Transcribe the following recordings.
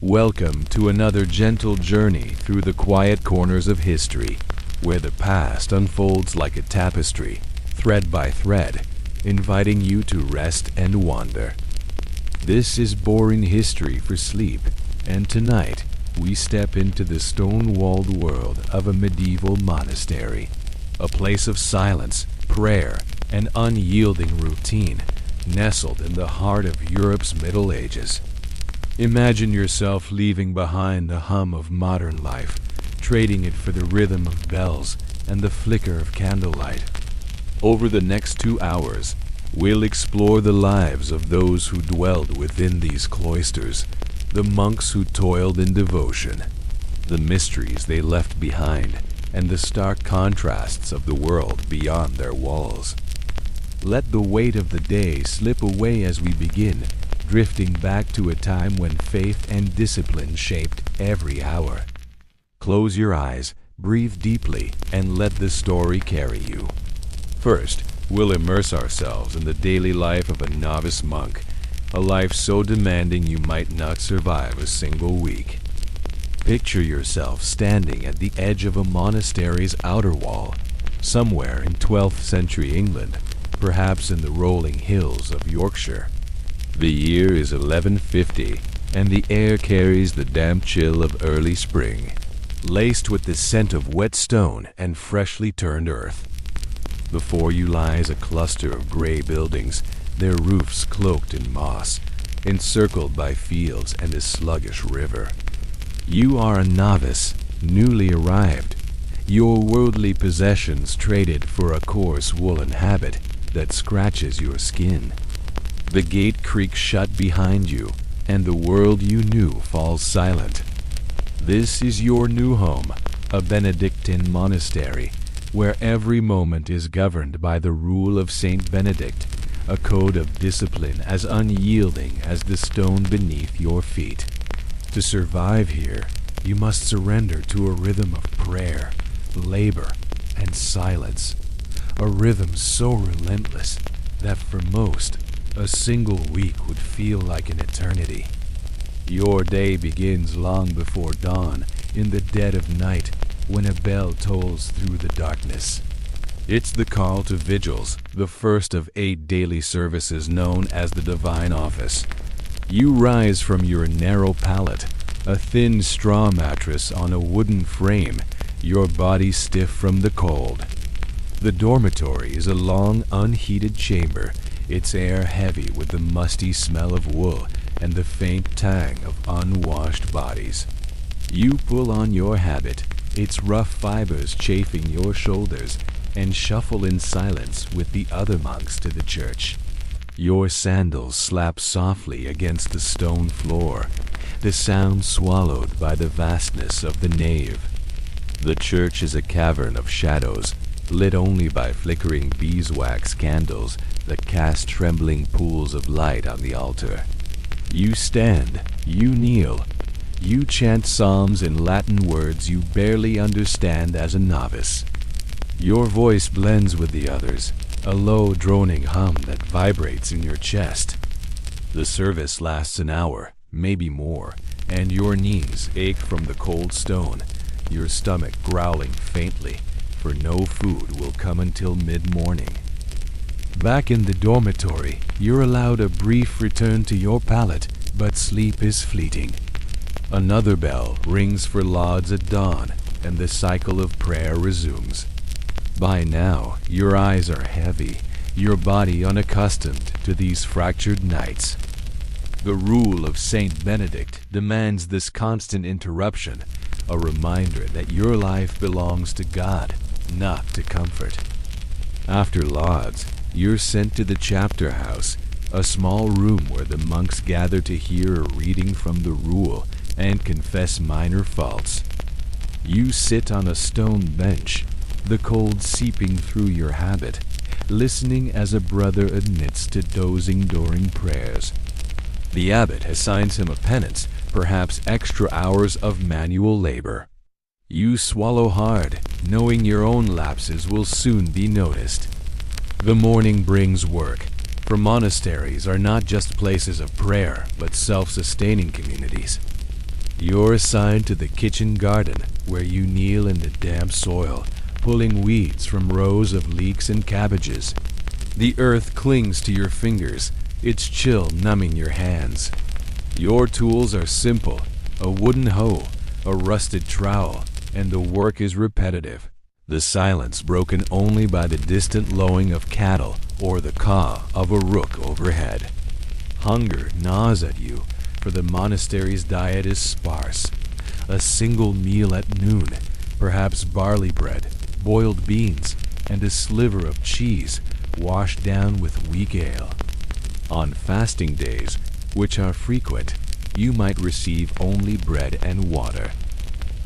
Welcome to another gentle journey through the quiet corners of history, where the past unfolds like a tapestry, thread by thread, inviting you to rest and wander. This is boring history for sleep, and tonight we step into the stone-walled world of a medieval monastery, a place of silence, prayer, and unyielding routine, nestled in the heart of Europe's Middle Ages. Imagine yourself leaving behind the hum of modern life, trading it for the rhythm of bells and the flicker of candlelight. Over the next 2 hours, we'll explore the lives of those who dwelled within these cloisters, the monks who toiled in devotion, the mysteries they left behind, and the stark contrasts of the world beyond their walls. Let the weight of the day slip away as we begin, drifting back to a time when faith and discipline shaped every hour. Close your eyes, breathe deeply, and let the story carry you. First, we'll immerse ourselves in the daily life of a novice monk, a life so demanding you might not survive a single week. Picture yourself standing at the edge of a monastery's outer wall, somewhere in 12th century England, perhaps in the rolling hills of Yorkshire. The year is 1150, and the air carries the damp chill of early spring, laced with the scent of wet stone and freshly turned earth. Before you lies a cluster of gray buildings, their roofs cloaked in moss, encircled by fields and a sluggish river. You are a novice, newly arrived, your worldly possessions traded for a coarse woolen habit that scratches your skin. The gate creaks shut behind you, and the world you knew falls silent. This is your new home, a Benedictine monastery, where every moment is governed by the rule of Saint Benedict, a code of discipline as unyielding as the stone beneath your feet. To survive here, you must surrender to a rhythm of prayer, labor, and silence, a rhythm so relentless that for most, a single week would feel like an eternity. Your day begins long before dawn, in the dead of night, when a bell tolls through the darkness. It's the call to vigils, the first of 8 daily services known as the Divine Office. You rise from your narrow pallet, a thin straw mattress on a wooden frame, your body stiff from the cold. The dormitory is a long, unheated chamber, its air heavy with the musty smell of wool and the faint tang of unwashed bodies. You pull on your habit, its rough fibers chafing your shoulders, and shuffle in silence with the other monks to the church. Your sandals slap softly against the stone floor, the sound swallowed by the vastness of the nave. The church is a cavern of shadows, lit only by flickering beeswax candles that cast trembling pools of light on the altar. You stand, you kneel, you chant psalms in Latin words you barely understand as a novice. Your voice blends with the others, a low droning hum that vibrates in your chest. The service lasts an hour, maybe more, and your knees ache from the cold stone, your stomach growling faintly, for no food will come until mid-morning. Back in the dormitory, you're allowed a brief return to your pallet, but sleep is fleeting. Another bell rings for lauds at dawn, and the cycle of prayer resumes. By now, your eyes are heavy, your body unaccustomed to these fractured nights. The rule of Saint Benedict demands this constant interruption, a reminder that your life belongs to God, not to comfort. After lauds, you're sent to the chapter house, a small room where the monks gather to hear a reading from the rule and confess minor faults. You sit on a stone bench, the cold seeping through your habit, listening as a brother admits to dozing during prayers. The abbot assigns him a penance, perhaps extra hours of manual labor. You swallow hard, knowing your own lapses will soon be noticed. The morning brings work, for monasteries are not just places of prayer, but self-sustaining communities. You're assigned to the kitchen garden, where you kneel in the damp soil, pulling weeds from rows of leeks and cabbages. The earth clings to your fingers, its chill numbing your hands. Your tools are simple: a wooden hoe, a rusted trowel, and the work is repetitive. The silence broken only by the distant lowing of cattle or the caw of a rook overhead. Hunger gnaws at you, for the monastery's diet is sparse. A single meal at noon, perhaps barley bread, boiled beans, and a sliver of cheese washed down with weak ale. On fasting days, which are frequent, you might receive only bread and water.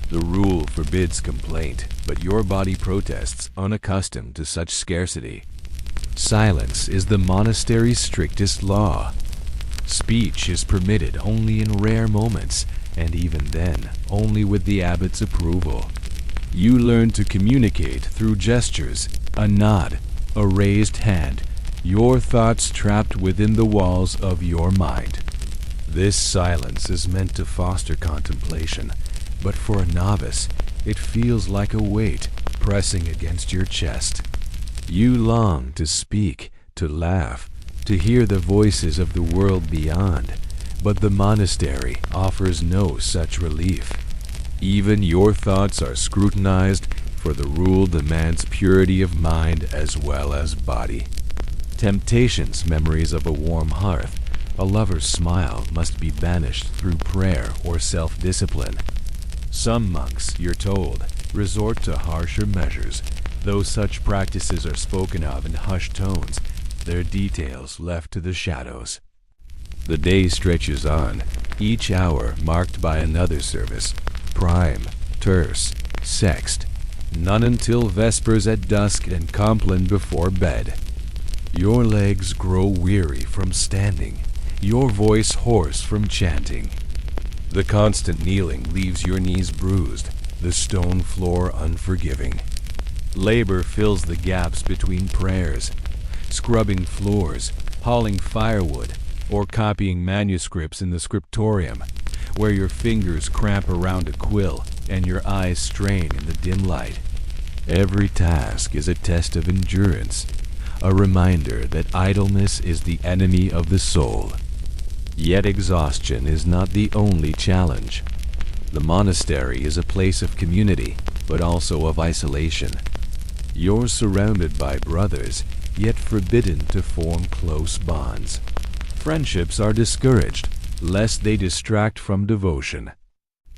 The rule forbids complaint, but your body protests, unaccustomed to such scarcity. Silence is the monastery's strictest law. Speech is permitted only in rare moments, and even then, only with the abbot's approval. You learn to communicate through gestures, a nod, a raised hand, your thoughts trapped within the walls of your mind. This silence is meant to foster contemplation, but for a novice, it feels like a weight pressing against your chest. You long to speak, to laugh, to hear the voices of the world beyond, but the monastery offers no such relief. Even your thoughts are scrutinized, for the rule demands purity of mind as well as body. Temptations, memories of a warm hearth, a lover's smile must be banished through prayer or self-discipline. Some monks, you're told, resort to harsher measures. Though such practices are spoken of in hushed tones, their details left to the shadows. The day stretches on, each hour marked by another service: prime, terce, sext, none until vespers at dusk and compline before bed. Your legs grow weary from standing, your voice hoarse from chanting. The constant kneeling leaves your knees bruised, the stone floor unforgiving. Labor fills the gaps between prayers, scrubbing floors, hauling firewood, or copying manuscripts in the scriptorium, where your fingers cramp around a quill and your eyes strain in the dim light. Every task is a test of endurance, a reminder that idleness is the enemy of the soul. Yet exhaustion is not the only challenge. The monastery is a place of community, but also of isolation. You're surrounded by brothers, yet forbidden to form close bonds. Friendships are discouraged, lest they distract from devotion.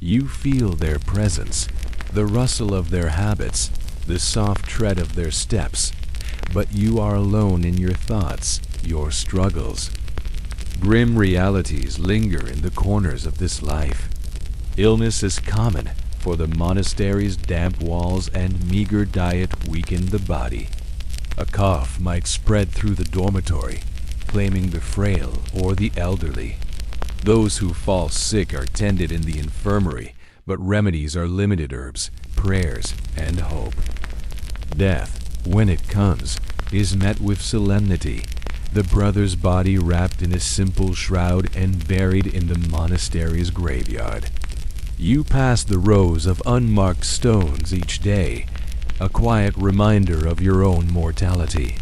You feel their presence, the rustle of their habits, the soft tread of their steps, but you are alone in your thoughts, your struggles. Grim realities linger in the corners of this life. Illness is common, for the monastery's damp walls and meager diet weaken the body. A cough might spread through the dormitory, claiming the frail or the elderly. Those who fall sick are tended in the infirmary, but remedies are limited herbs, prayers, and hope. Death, when it comes, is met with solemnity, the brother's body wrapped in a simple shroud and buried in the monastery's graveyard. You pass the rows of unmarked stones each day, a quiet reminder of your own mortality.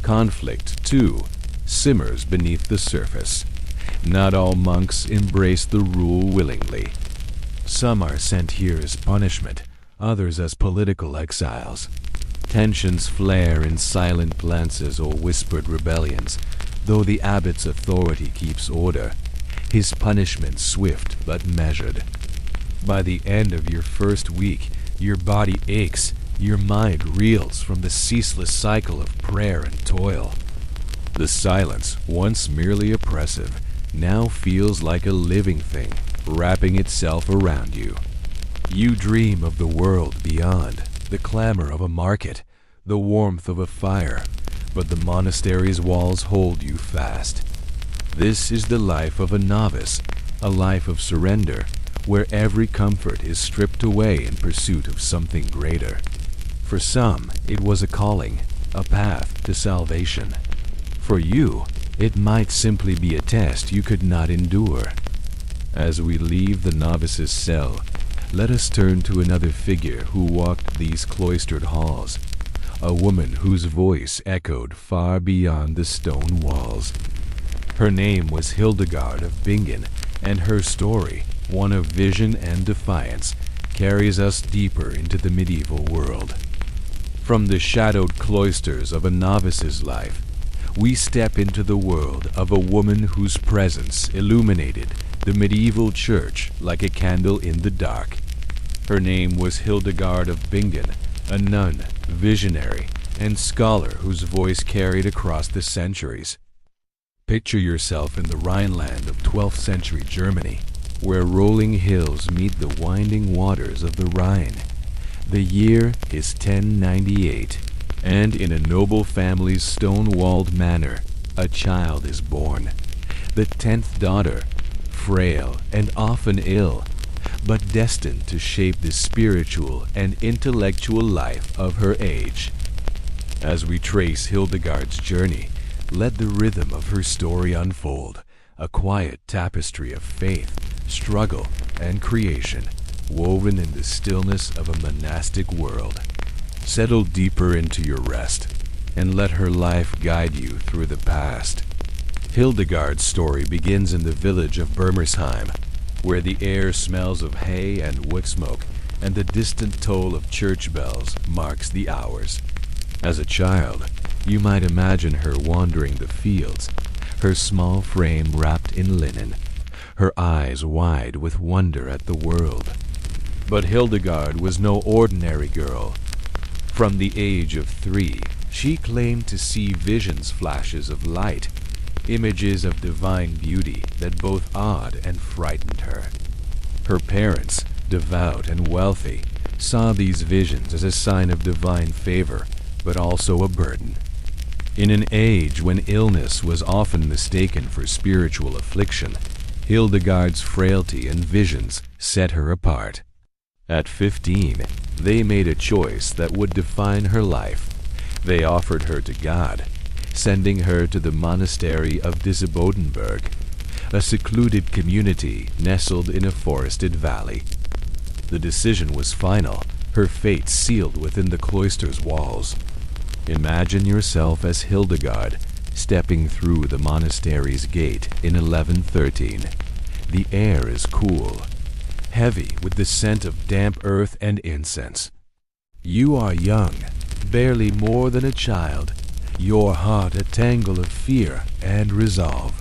Conflict, too, simmers beneath the surface. Not all monks embrace the rule willingly. Some are sent here as punishment, others as political exiles. Tensions flare in silent glances or whispered rebellions, though the abbot's authority keeps order, his punishment swift but measured. By the end of your first week, your body aches, your mind reels from the ceaseless cycle of prayer and toil. The silence, once merely oppressive, now feels like a living thing, wrapping itself around you. You dream of the world beyond, the clamor of a market, the warmth of a fire, but the monastery's walls hold you fast. This is the life of a novice, a life of surrender, where every comfort is stripped away in pursuit of something greater. For some, it was a calling, a path to salvation. For you, it might simply be a test you could not endure. As we leave the novice's cell, let us turn to another figure who walked these cloistered halls, a woman whose voice echoed far beyond the stone walls. Her name was Hildegard of Bingen, and her story, one of vision and defiance, carries us deeper into the medieval world. From the shadowed cloisters of a novice's life, we step into the world of a woman whose presence illuminated the medieval church like a candle in the dark. Her name was Hildegard of Bingen, a nun, visionary, and scholar whose voice carried across the centuries. Picture yourself in the Rhineland of 12th century Germany, where rolling hills meet the winding waters of the Rhine. The year is 1098, and in a noble family's stone-walled manor, a child is born. The 10th daughter, frail and often ill, but destined to shape the spiritual and intellectual life of her age. As we trace Hildegard's journey, let the rhythm of her story unfold, a quiet tapestry of faith, struggle, and creation, woven in the stillness of a monastic world. Settle deeper into your rest, and let her life guide you through the past. Hildegard's story begins in the village of Bermersheim, where the air smells of hay and wood smoke, and the distant toll of church bells marks the hours. As a child, you might imagine her wandering the fields, her small frame wrapped in linen, her eyes wide with wonder at the world. But Hildegard was no ordinary girl. From the age of 3, she claimed to see visions, flashes of light, images of divine beauty that both awed and frightened her. Her parents, devout and wealthy, saw these visions as a sign of divine favor, but also a burden. In an age when illness was often mistaken for spiritual affliction, Hildegard's frailty and visions set her apart. At 15, they made a choice that would define her life. They offered her to God, sending her to the Monastery of Disibodenberg, a secluded community nestled in a forested valley. The decision was final, her fate sealed within the cloister's walls. Imagine yourself as Hildegard, stepping through the monastery's gate in 1113. The air is cool, heavy with the scent of damp earth and incense. You are young, barely more than a child, your heart a tangle of fear and resolve.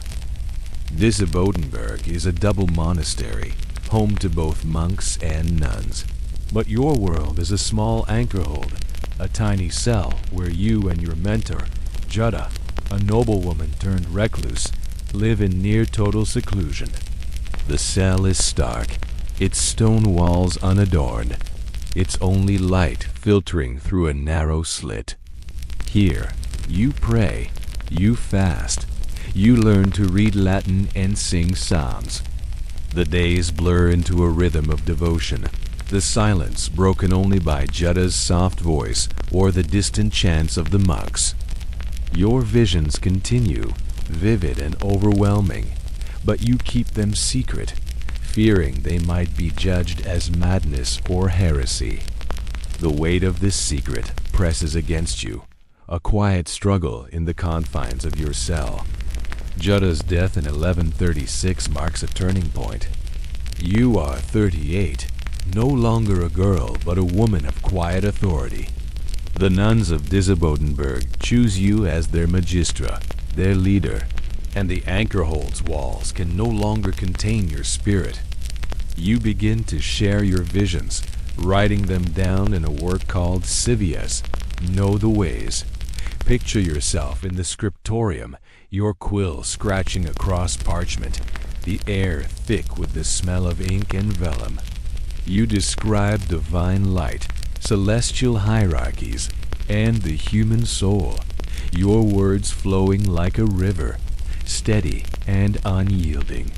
Disibodenberg is a double monastery, home to both monks and nuns. But your world is a small anchorhold, a tiny cell where you and your mentor, Jutta, a noblewoman turned recluse, live in near total seclusion. The cell is stark, its stone walls unadorned, its only light filtering through a narrow slit. Here, you pray, you fast, you learn to read Latin and sing psalms. The days blur into a rhythm of devotion, the silence broken only by Jutta's soft voice or the distant chants of the monks. Your visions continue, vivid and overwhelming, but you keep them secret, fearing they might be judged as madness or heresy. The weight of this secret presses against you, a quiet struggle in the confines of your cell. Jutta's death in 1136 marks a turning point. You are 38, no longer a girl but a woman of quiet authority. The nuns of Disibodenberg choose you as their magistra, their leader, and the anchorhold's walls can no longer contain your spirit. You begin to share your visions, writing them down in a work called Civias, Know the Ways. Picture yourself in the scriptorium, your quill scratching across parchment, the air thick with the smell of ink and vellum. You describe divine light, celestial hierarchies, and the human soul, your words flowing like a river, steady and unyielding.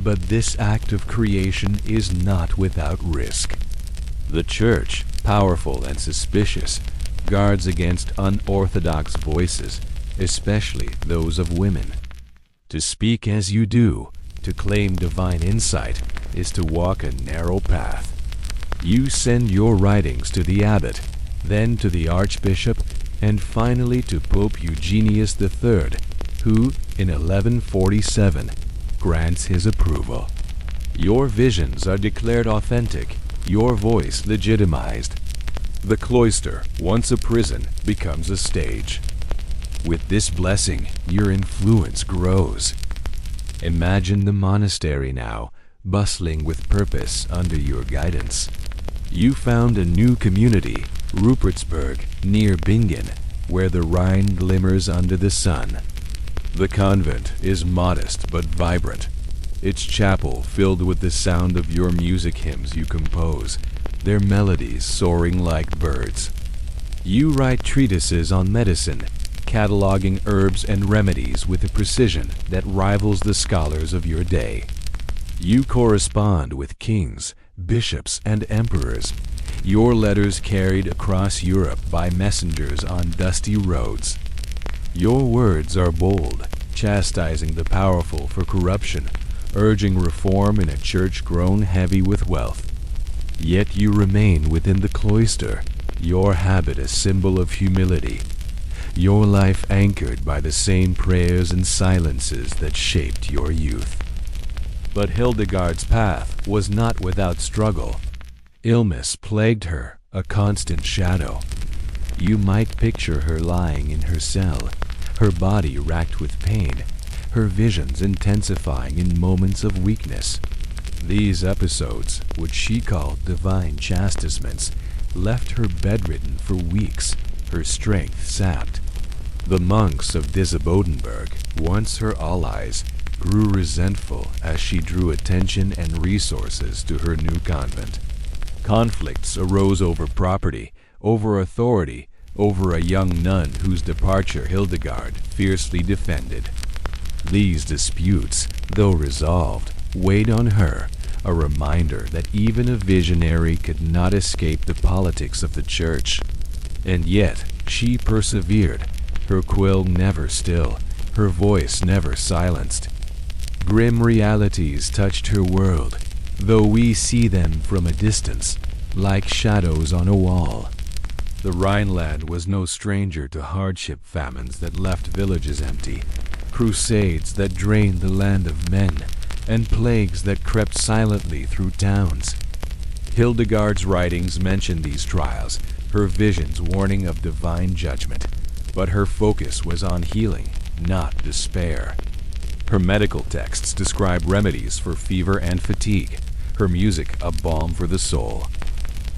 But this act of creation is not without risk. The Church, powerful and suspicious, guards against unorthodox voices, especially those of women. To speak as you do, To claim divine insight is to walk a narrow path. You send your writings to the abbot, then to the archbishop, and finally to Pope Eugenius III, who, in 1147, grants his approval. Your visions are declared authentic, your voice legitimized. The cloister, once a prison, becomes a stage. With this blessing, your influence grows. Imagine the monastery now, bustling with purpose under your guidance. You found a new community, Rupertsberg, near Bingen, where the Rhine glimmers under the sun. The convent is modest but vibrant, its chapel filled with the sound of your music hymns you compose, their melodies soaring like birds. You write treatises on medicine, cataloging herbs and remedies with a precision that rivals the scholars of your day. You correspond with kings, bishops, and emperors, your letters carried across Europe by messengers on dusty roads. Your words are bold, chastising the powerful for corruption, urging reform in a church grown heavy with wealth. Yet you remain within the cloister, your habit a symbol of humility, your life anchored by the same prayers and silences that shaped your youth. But Hildegard's path was not without struggle. Illness plagued her, a constant shadow. You might picture her lying in her cell, her body racked with pain, her visions intensifying in moments of weakness. These episodes, which she called divine chastisements, left her bedridden for weeks, her strength sapped. The monks of Disibodenberg, once her allies, grew resentful as she drew attention and resources to her new convent. Conflicts arose over property, over authority, over a young nun whose departure Hildegard fiercely defended. These disputes, though resolved, weighed on her, a reminder that even a visionary could not escape the politics of the church. And yet, she persevered, her quill never still, her voice never silenced. Grim realities touched her world, though we see them from a distance, like shadows on a wall. The Rhineland was no stranger to hardship famines that left villages empty, crusades that drained the land of men, and plagues that crept silently through towns. Hildegard's writings mention these trials, her visions warning of divine judgment, but her focus was on healing, not despair. Her medical texts describe remedies for fever and fatigue, her music a balm for the soul.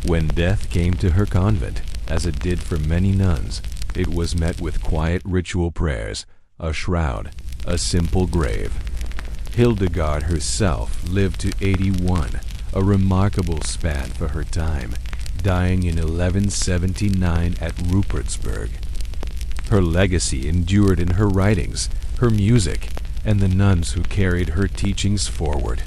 When death came to her convent, as it did for many nuns, it was met with quiet ritual prayers, a shroud, a simple grave. Hildegard herself lived to 81, a remarkable span for her time, dying in 1179 at Rupertsberg. Her legacy endured in her writings, her music, and the nuns who carried her teachings forward.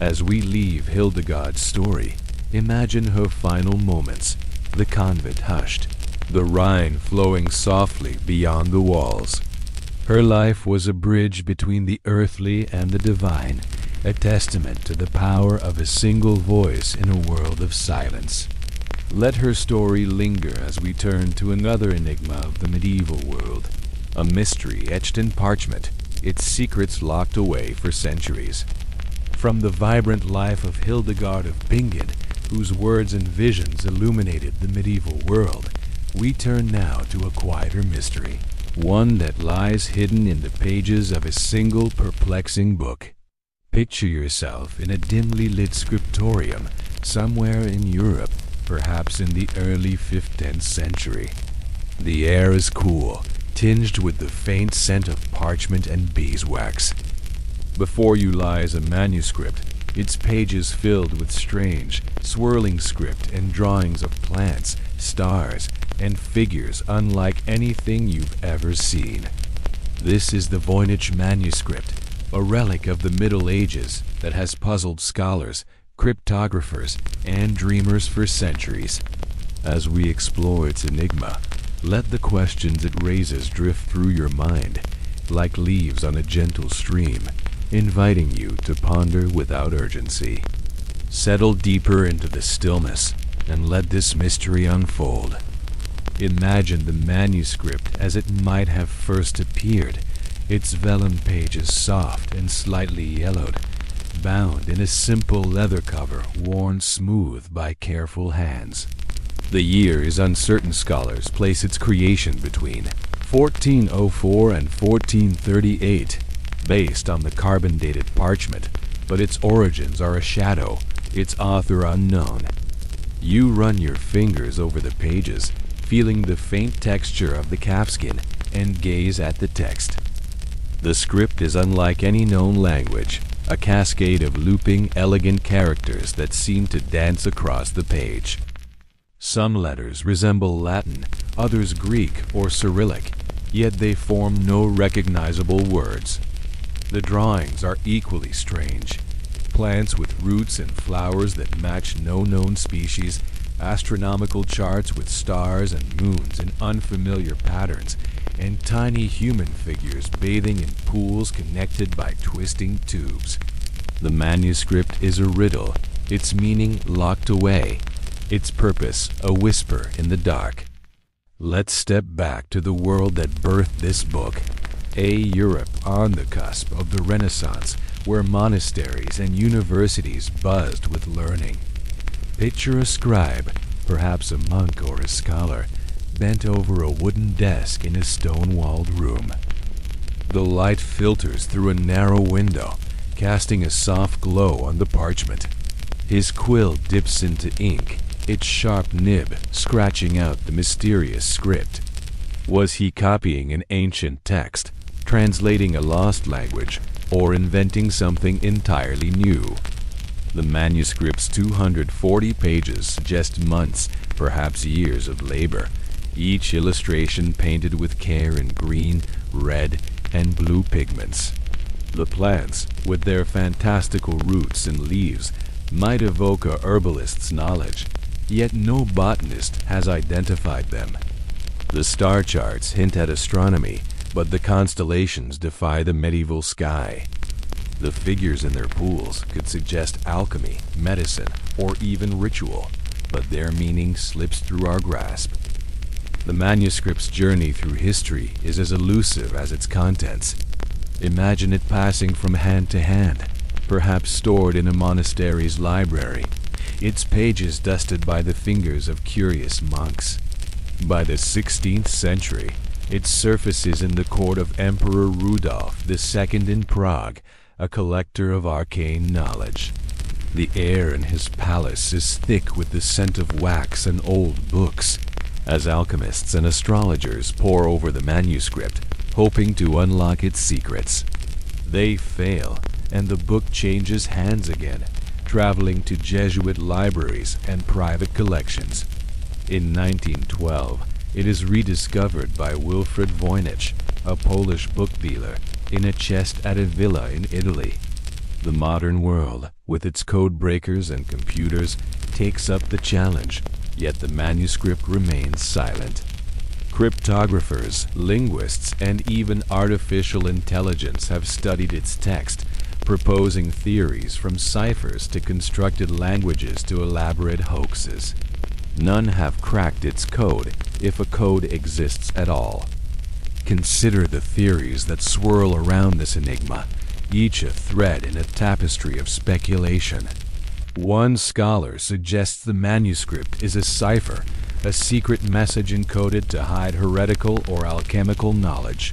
As we leave Hildegard's story, imagine her final moments, the convent hushed, the Rhine flowing softly beyond the walls. Her life was a bridge between the earthly and the divine, a testament to the power of a single voice in a world of silence. Let her story linger as we turn to another enigma of the medieval world, a mystery etched in parchment, its secrets locked away for centuries. From the vibrant life of Hildegard of Bingen, whose words and visions illuminated the medieval world, we turn now to a quieter mystery, one that lies hidden in the pages of a single perplexing book. Picture yourself in a dimly lit scriptorium somewhere in Europe, perhaps in the early 15th century. The air is cool, tinged with the faint scent of parchment and beeswax. Before you lies a manuscript, its pages filled with strange, swirling script and drawings of plants, stars, and figures unlike anything you've ever seen. This is the Voynich manuscript, a relic of the Middle Ages that has puzzled scholars, cryptographers, and dreamers for centuries. As we explore its enigma, let the questions it raises drift through your mind, like leaves on a gentle stream, inviting you to ponder without urgency. Settle deeper into the stillness and let this mystery unfold. Imagine the manuscript as it might have first appeared, its vellum pages soft and slightly yellowed, bound in a simple leather cover worn smooth by careful hands. The year is uncertain. Scholars place its creation between 1404 and 1438, based on the carbon-dated parchment, but its origins are a shadow, its author unknown. You run your fingers over the pages, feeling the faint texture of the calfskin, and gaze at the text. The script is unlike any known language, a cascade of looping, elegant characters that seem to dance across the page. Some letters resemble Latin, others Greek or Cyrillic, yet they form no recognizable words. The drawings are equally strange. Plants with roots and flowers that match no known species, astronomical charts with stars and moons in unfamiliar patterns, and tiny human figures bathing in pools connected by twisting tubes. The manuscript is a riddle, its meaning locked away, its purpose a whisper in the dark. Let's step back to the world that birthed this book, a Europe on the cusp of the Renaissance, where monasteries and universities buzzed with learning. Picture a scribe, perhaps a monk or a scholar, bent over a wooden desk in a stone-walled room. The light filters through a narrow window, casting a soft glow on the parchment. His quill dips into ink, its sharp nib scratching out the mysterious script. Was he copying an ancient text, translating a lost language, or inventing something entirely new? The manuscript's 240 pages suggest months, perhaps years of labor, each illustration painted with care in green, red, and blue pigments. The plants, with their fantastical roots and leaves, might evoke a herbalist's knowledge, yet no botanist has identified them. The star charts hint at astronomy, but the constellations defy the medieval sky. The figures in their pools could suggest alchemy, medicine, or even ritual, but their meaning slips through our grasp. The manuscript's journey through history is as elusive as its contents. Imagine it passing from hand to hand, perhaps stored in a monastery's library, its pages dusted by the fingers of curious monks. By the 16th century, it surfaces in the court of Emperor Rudolf II in Prague, a collector of arcane knowledge. The air in his palace is thick with the scent of wax and old books, as alchemists and astrologers pore over the manuscript, hoping to unlock its secrets. They fail, and the book changes hands again, traveling to Jesuit libraries and private collections. In 1912, it is rediscovered by Wilfrid Voynich, a Polish book dealer, in a chest at a villa in Italy. The modern world, with its code breakers and computers, takes up the challenge, yet the manuscript remains silent. Cryptographers, linguists, and even artificial intelligence have studied its text, proposing theories from ciphers to constructed languages to elaborate hoaxes. None have cracked its code, if a code exists at all. Consider the theories that swirl around this enigma, each a thread in a tapestry of speculation. One scholar suggests the manuscript is a cipher, a secret message encoded to hide heretical or alchemical knowledge.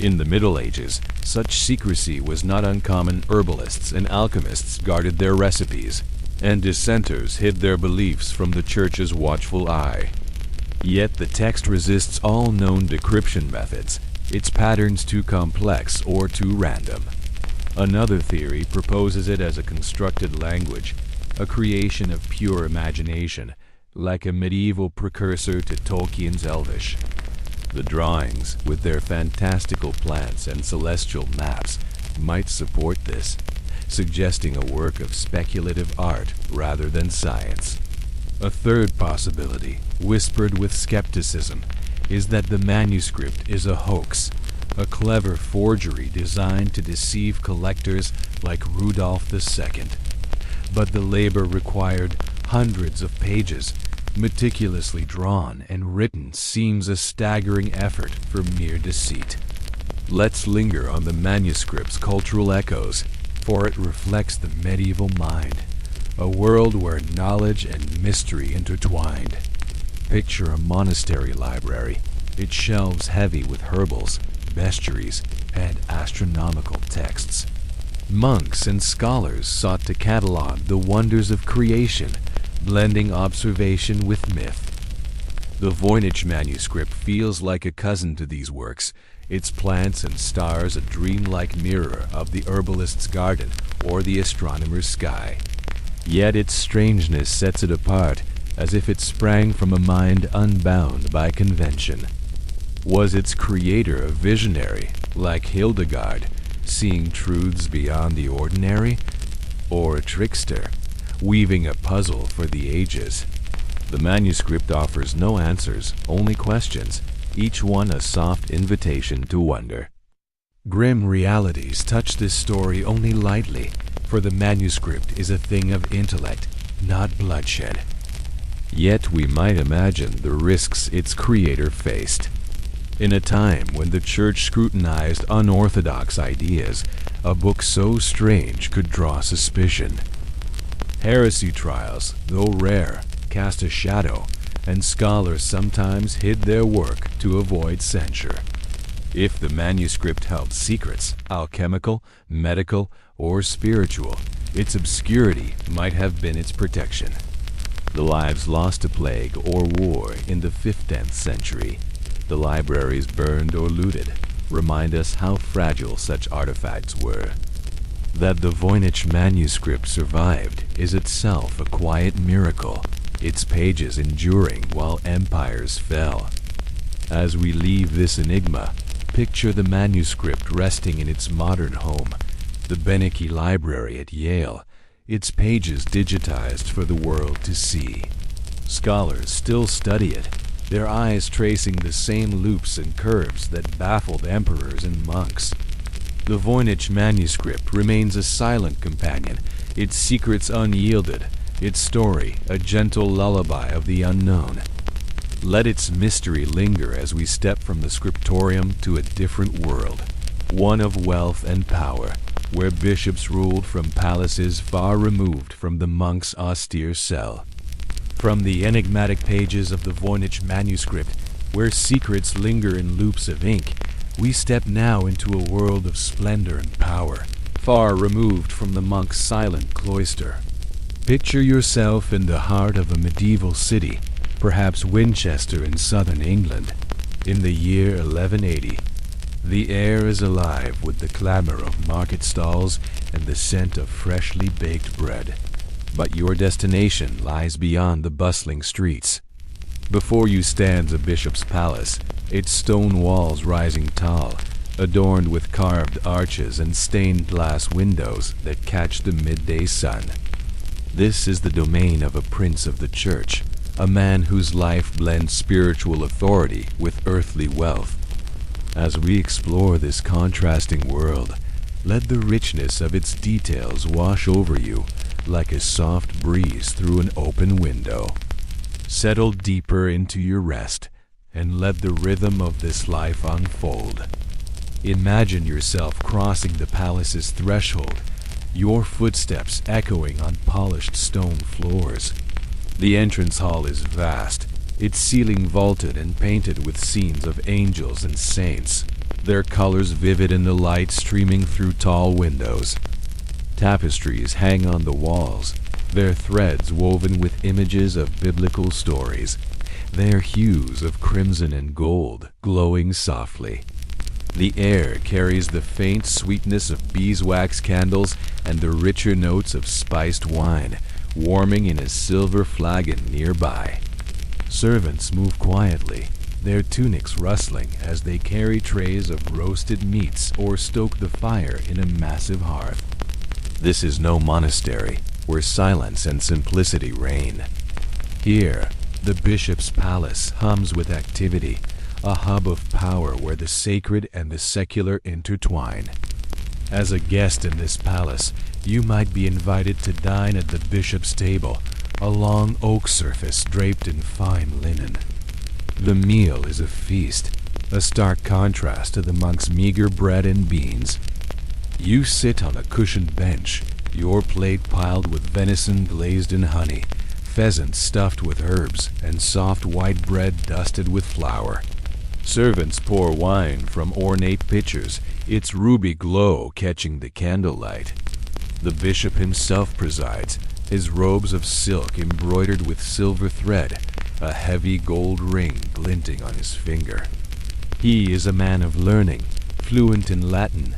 In the Middle Ages, such secrecy was not uncommon. Herbalists and alchemists guarded their recipes, and dissenters hid their beliefs from the Church's watchful eye. Yet the text resists all known decryption methods, its patterns too complex or too random. Another theory proposes it as a constructed language, a creation of pure imagination, like a medieval precursor to Tolkien's Elvish. The drawings, with their fantastical plants and celestial maps, might support this, suggesting a work of speculative art rather than science. A third possibility, whispered with skepticism, is that the manuscript is a hoax, a clever forgery designed to deceive collectors like Rudolph II. But the labor required hundreds of pages, meticulously drawn and written, seems a staggering effort for mere deceit. Let's linger on the manuscript's cultural echoes, for it reflects the medieval mind, a world where knowledge and mystery intertwined. Picture a monastery library, its shelves heavy with herbals, bestiaries, and astronomical texts. Monks and scholars sought to catalog the wonders of creation, blending observation with myth. The Voynich manuscript feels like a cousin to these works, its plants and stars a dreamlike mirror of the herbalist's garden or the astronomer's sky. Yet its strangeness sets it apart, as if it sprang from a mind unbound by convention. Was its creator a visionary, like Hildegard, seeing truths beyond the ordinary, or a trickster, weaving a puzzle for the ages? The manuscript offers no answers, only questions, each one a soft invitation to wonder. Grim realities touch this story only lightly, for the manuscript is a thing of intellect, not bloodshed. Yet we might imagine the risks its creator faced. In a time when the Church scrutinized unorthodox ideas, a book so strange could draw suspicion. Heresy trials, though rare, cast a shadow, and scholars sometimes hid their work to avoid censure. If the manuscript held secrets, alchemical, medical, or spiritual, its obscurity might have been its protection. The lives lost to plague or war in the 15th century, the libraries burned or looted, remind us how fragile such artifacts were. That the Voynich manuscript survived is itself a quiet miracle, its pages enduring while empires fell. As we leave this enigma, picture the manuscript resting in its modern home, the Beneke Library at Yale, its pages digitized for the world to see. Scholars still study it, their eyes tracing the same loops and curves that baffled emperors and monks. The Voynich manuscript remains a silent companion, its secrets unyielded, its story a gentle lullaby of the unknown. Let its mystery linger as we step from the scriptorium to a different world, one of wealth and power, where bishops ruled from palaces far removed from the monk's austere cell. From the enigmatic pages of the Voynich manuscript, where secrets linger in loops of ink, we step now into a world of splendor and power, far removed from the monk's silent cloister. Picture yourself in the heart of a medieval city, perhaps Winchester in southern England, in the year 1180. The air is alive with the clamor of market stalls and the scent of freshly baked bread. But your destination lies beyond the bustling streets. Before you stands a bishop's palace, its stone walls rising tall, adorned with carved arches and stained glass windows that catch the midday sun. This is the domain of a prince of the church, a man whose life blends spiritual authority with earthly wealth. As we explore this contrasting world, let the richness of its details wash over you like a soft breeze through an open window. Settle deeper into your rest, and let the rhythm of this life unfold. Imagine yourself crossing the palace's threshold, your footsteps echoing on polished stone floors. The entrance hall is vast, its ceiling vaulted and painted with scenes of angels and saints, their colors vivid in the light streaming through tall windows. Tapestries hang on the walls, their threads woven with images of biblical stories, their hues of crimson and gold glowing softly. The air carries the faint sweetness of beeswax candles and the richer notes of spiced wine, warming in a silver flagon nearby. Servants move quietly, their tunics rustling as they carry trays of roasted meats or stoke the fire in a massive hearth. This is no monastery, where silence and simplicity reign. Here, the bishop's palace hums with activity, a hub of power where the sacred and the secular intertwine. As a guest in this palace, you might be invited to dine at the bishop's table, a long oak surface draped in fine linen. The meal is a feast, a stark contrast to the monk's meager bread and beans. You sit on a cushioned bench, your plate piled with venison glazed in honey, pheasant stuffed with herbs, and soft white bread dusted with flour. Servants pour wine from ornate pitchers, its ruby glow catching the candlelight. The bishop himself presides, his robes of silk embroidered with silver thread, a heavy gold ring glinting on his finger. He is a man of learning, fluent in Latin,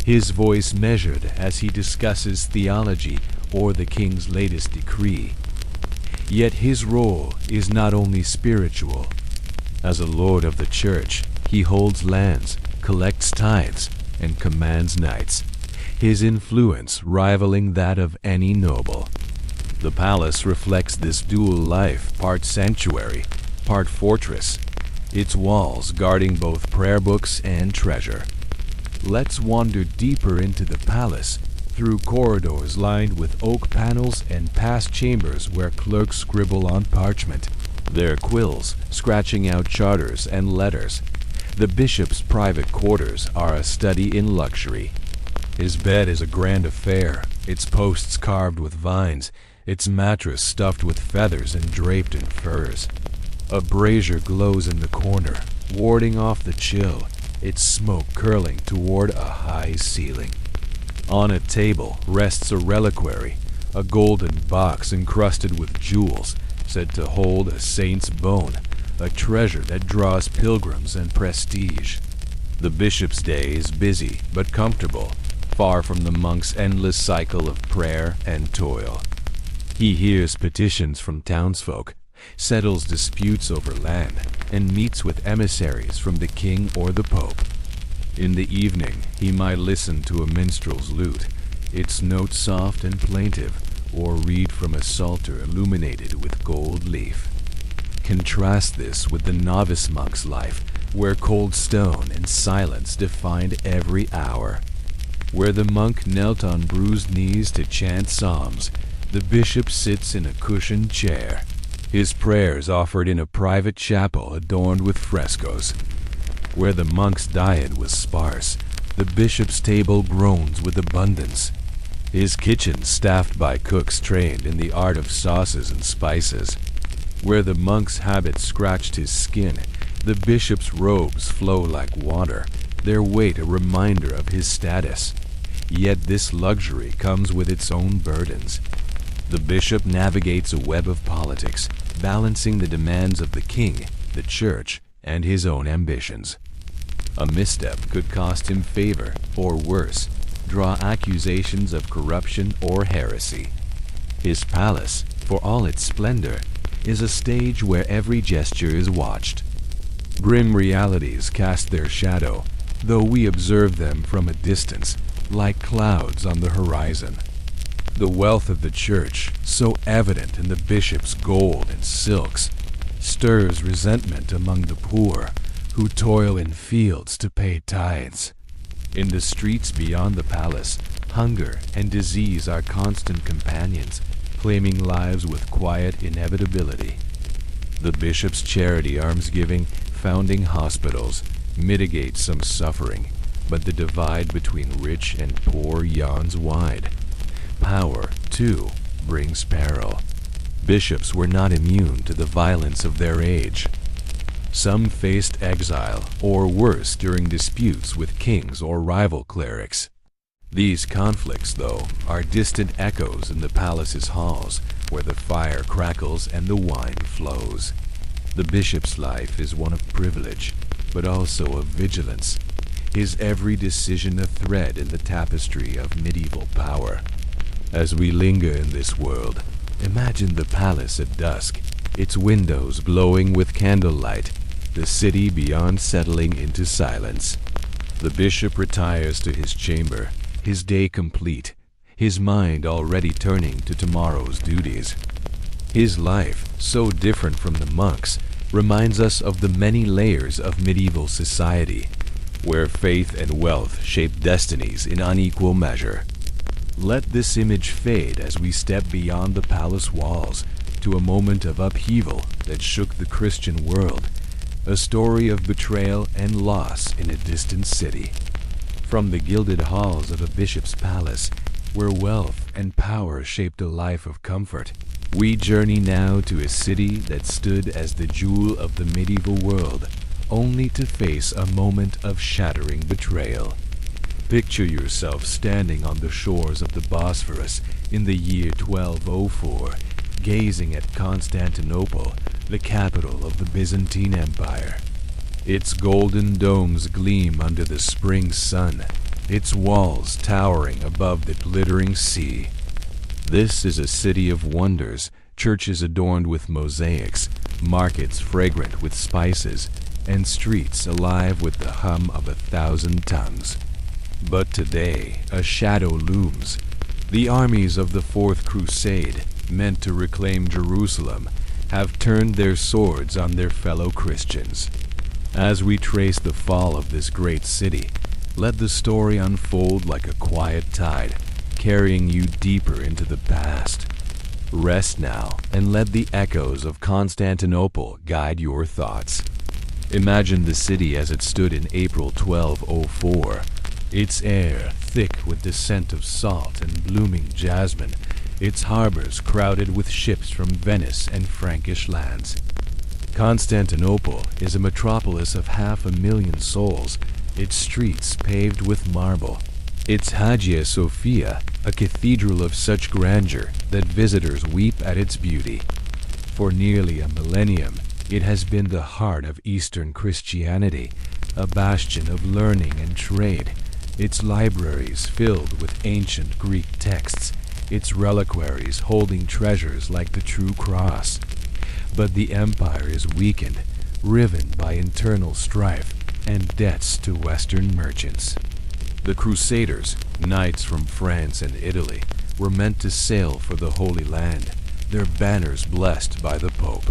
his voice measured as he discusses theology or the king's latest decree. Yet his role is not only spiritual. As a lord of the church, he holds lands, collects tithes, and commands knights, his influence rivaling that of any noble. The palace reflects this dual life, part sanctuary, part fortress, its walls guarding both prayer books and treasure. Let's wander deeper into the palace, through corridors lined with oak panels and past chambers where clerks scribble on parchment, their quills scratching out charters and letters. The bishop's private quarters are a study in luxury. His bed is a grand affair, its posts carved with vines, its mattress stuffed with feathers and draped in furs. A brazier glows in the corner, warding off the chill, its smoke curling toward a high ceiling. On a table rests a reliquary, a golden box encrusted with jewels, said to hold a saint's bone, a treasure that draws pilgrims and prestige. The bishop's day is busy but comfortable, far from the monk's endless cycle of prayer and toil. He hears petitions from townsfolk, settles disputes over land, and meets with emissaries from the king or the pope. In the evening, he might listen to a minstrel's lute, its notes soft and plaintive, or read from a psalter illuminated with gold leaf. Contrast this with the novice monk's life, where cold stone and silence defined every hour. Where the monk knelt on bruised knees to chant psalms, the bishop sits in a cushioned chair, his prayers offered in a private chapel adorned with frescoes. Where the monk's diet was sparse, the bishop's table groans with abundance, his kitchen staffed by cooks trained in the art of sauces and spices. Where the monk's habit scratched his skin, the bishop's robes flow like water, their weight a reminder of his status. Yet this luxury comes with its own burdens. The bishop navigates a web of politics, balancing the demands of the king, the church, and his own ambitions. A misstep could cost him favor, or worse, draw accusations of corruption or heresy. His palace, for all its splendor, is a stage where every gesture is watched. Grim realities cast their shadow, though we observe them from a distance, like clouds on the horizon. The wealth of the church, so evident in the bishop's gold and silks, stirs resentment among the poor, who toil in fields to pay tithes. In the streets beyond the palace, hunger and disease are constant companions, claiming lives with quiet inevitability. The bishop's charity almsgiving, founding hospitals, mitigates some suffering, but the divide between rich and poor yawns wide. Power, too, brings peril. Bishops were not immune to the violence of their age. Some faced exile, or worse, during disputes with kings or rival clerics. These conflicts, though, are distant echoes in the palace's halls, where the fire crackles and the wine flows. The bishop's life is one of privilege, but also of vigilance, his every decision a thread in the tapestry of medieval power. As we linger in this world, imagine the palace at dusk, its windows glowing with candlelight, the city beyond settling into silence. The bishop retires to his chamber, his day complete, his mind already turning to tomorrow's duties. His life, so different from the monk's, reminds us of the many layers of medieval society, where faith and wealth shape destinies in unequal measure. Let this image fade as we step beyond the palace walls to a moment of upheaval that shook the Christian world, a story of betrayal and loss in a distant city. From the gilded halls of a bishop's palace, where wealth and power shaped a life of comfort, we journey now to a city that stood as the jewel of the medieval world, only to face a moment of shattering betrayal. Picture yourself standing on the shores of the Bosphorus in the year 1204, gazing at Constantinople, the capital of the Byzantine Empire. Its golden domes gleam under the spring sun, its walls towering above the glittering sea. This is a city of wonders, churches adorned with mosaics, markets fragrant with spices, and streets alive with the hum of 1,000 tongues. But today, a shadow looms. The armies of the Fourth Crusade, meant to reclaim Jerusalem, have turned their swords on their fellow Christians. As we trace the fall of this great city, let the story unfold like a quiet tide, carrying you deeper into the past. Rest now and let the echoes of Constantinople guide your thoughts. Imagine the city as it stood in April 1204, its air thick with the scent of salt and blooming jasmine, its harbors crowded with ships from Venice and Frankish lands. Constantinople is a metropolis of 500,000 souls, its streets paved with marble, its Hagia Sophia a cathedral of such grandeur that visitors weep at its beauty. For nearly a millennium, it has been the heart of Eastern Christianity, a bastion of learning and trade, its libraries filled with ancient Greek texts, its reliquaries holding treasures like the true cross. But the empire is weakened, riven by internal strife and debts to Western merchants. The Crusaders, knights from France and Italy, were meant to sail for the Holy Land, their banners blessed by the Pope.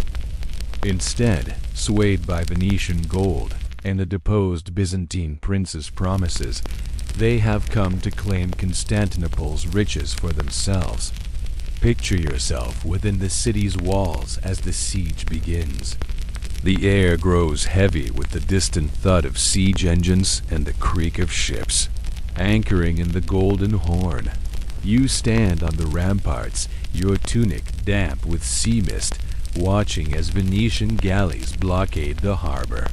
Instead, swayed by Venetian gold and a deposed Byzantine prince's promises, they have come to claim Constantinople's riches for themselves. Picture yourself within the city's walls as the siege begins. The air grows heavy with the distant thud of siege engines and the creak of ships. Anchoring in the Golden Horn, you stand on the ramparts, your tunic damp with sea mist, watching as Venetian galleys blockade the harbor.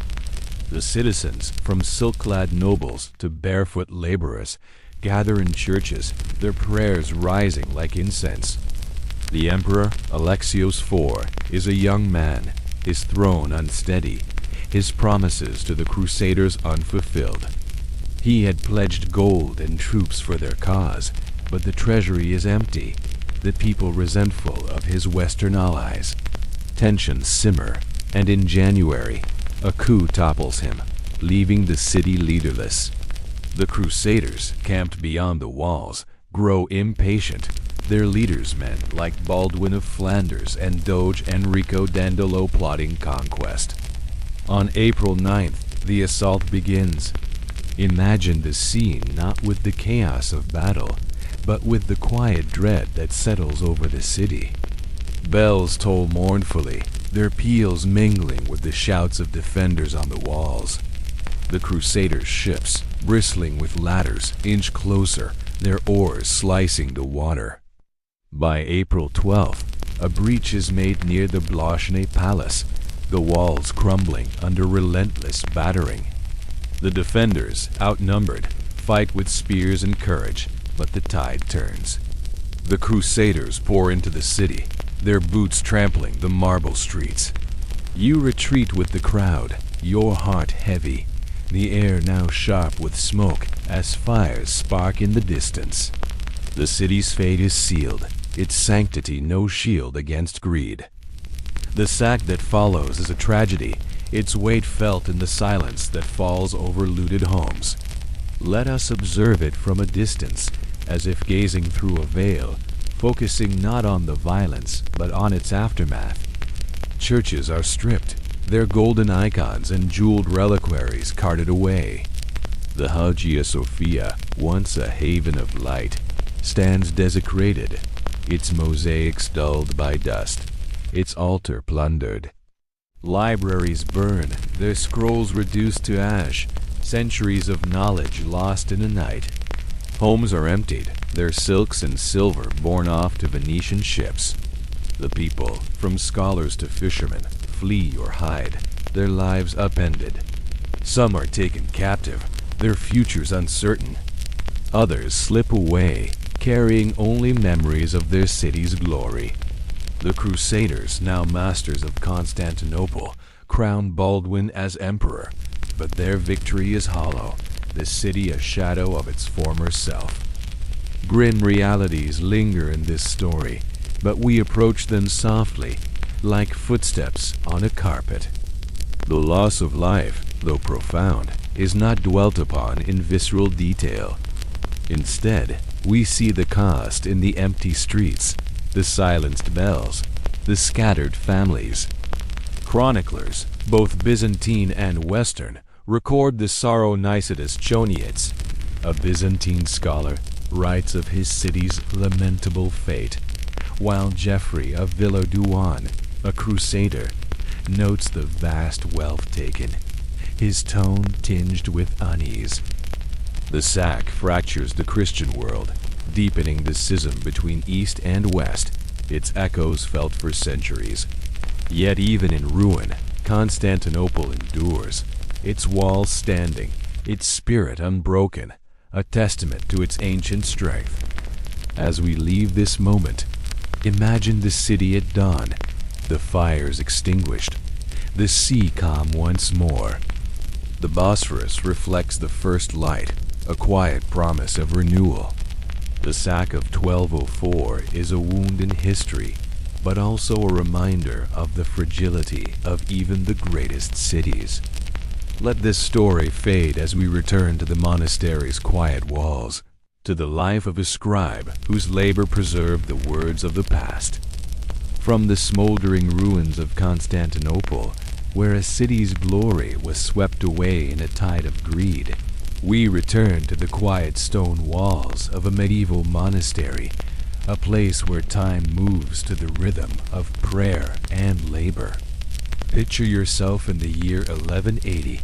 The citizens, from silk-clad nobles to barefoot laborers, gather in churches, their prayers rising like incense. The Emperor, Alexios IV, is a young man, his throne unsteady, his promises to the Crusaders unfulfilled. He had pledged gold and troops for their cause, but the treasury is empty, the people resentful of his Western allies. Tensions simmer, and in January, a coup topples him, leaving the city leaderless. The Crusaders, camped beyond the walls, grow impatient, their leaders men like Baldwin of Flanders and Doge Enrico Dandolo plotting conquest. On April 9th, the assault begins. Imagine the scene not with the chaos of battle, but with the quiet dread that settles over the city. Bells toll mournfully, their peals mingling with the shouts of defenders on the walls. The Crusaders' ships, bristling with ladders, inch closer, their oars slicing the water. By April 12th, a breach is made near the Blochny Palace, the walls crumbling under relentless battering. The defenders, outnumbered, fight with spears and courage, but the tide turns. The Crusaders pour into the city, their boots trampling the marble streets. You retreat with the crowd, your heart heavy, the air now sharp with smoke as fires spark in the distance. The city's fate is sealed, its sanctity no shield against greed. The sack that follows is a tragedy, its weight felt in the silence that falls over looted homes. Let us observe it from a distance, as if gazing through a veil, focusing not on the violence, but on its aftermath. Churches are stripped, their golden icons and jeweled reliquaries carted away. The Hagia Sophia, once a haven of light, stands desecrated, its mosaics dulled by dust, its altar plundered. Libraries burn, their scrolls reduced to ash, centuries of knowledge lost in a night. Homes are emptied, their silks and silver borne off to Venetian ships. The people, from scholars to fishermen, flee or hide, their lives upended. Some are taken captive, their futures uncertain. Others slip away, carrying only memories of their city's glory. The Crusaders, now masters of Constantinople, crown Baldwin as emperor, but their victory is hollow, the city a shadow of its former self. Grim realities linger in this story, but we approach them softly, like footsteps on a carpet. The loss of life, though profound, is not dwelt upon in visceral detail. Instead, we see the cost in the empty streets, the silenced bells, the scattered families. Chroniclers, both Byzantine and Western, record the sorrow. Nicetas Choniates, a Byzantine scholar, writes of his city's lamentable fate, while Geoffrey of Villodouan, a crusader, notes the vast wealth taken, his tone tinged with unease. The sack fractures the Christian world, deepening the schism between East and West, its echoes felt for centuries. Yet even in ruin, Constantinople endures, its walls standing, its spirit unbroken, a testament to its ancient strength. As we leave this moment, imagine the city at dawn, the fires extinguished, the sea calm once more. The Bosphorus reflects the first light, a quiet promise of renewal. The sack of 1204 is a wound in history, but also a reminder of the fragility of even the greatest cities. Let this story fade as we return to the monastery's quiet walls, to the life of a scribe whose labor preserved the words of the past. From the smoldering ruins of Constantinople, where a city's glory was swept away in a tide of greed, we return to the quiet stone walls of a medieval monastery, a place where time moves to the rhythm of prayer and labor. Picture yourself in the year 1180,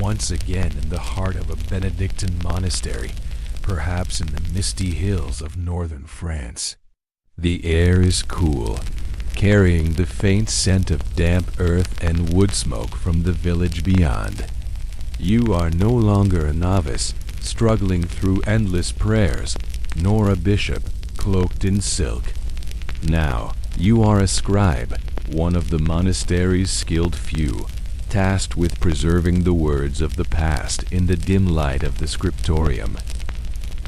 once again in the heart of a Benedictine monastery, perhaps in the misty hills of northern France. The air is cool, carrying the faint scent of damp earth and wood smoke from the village beyond. You are no longer a novice, struggling through endless prayers, nor a bishop, cloaked in silk. Now, you are a scribe, one of the monastery's skilled few, tasked with preserving the words of the past in the dim light of the scriptorium.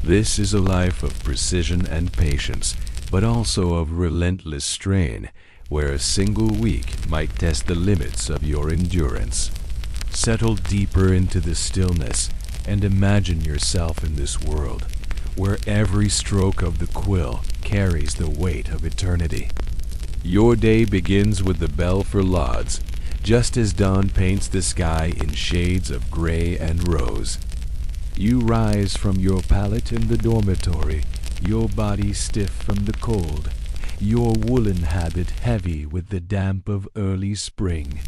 This is a life of precision and patience, but also of relentless strain, where a single week might test the limits of your endurance. Settle deeper into the stillness and imagine yourself in this world, where every stroke of the quill carries the weight of eternity. Your day begins with the bell for lauds, just as dawn paints the sky in shades of gray and rose. You rise from your pallet in the dormitory, your body stiff from the cold, your woolen habit heavy with the damp of early spring.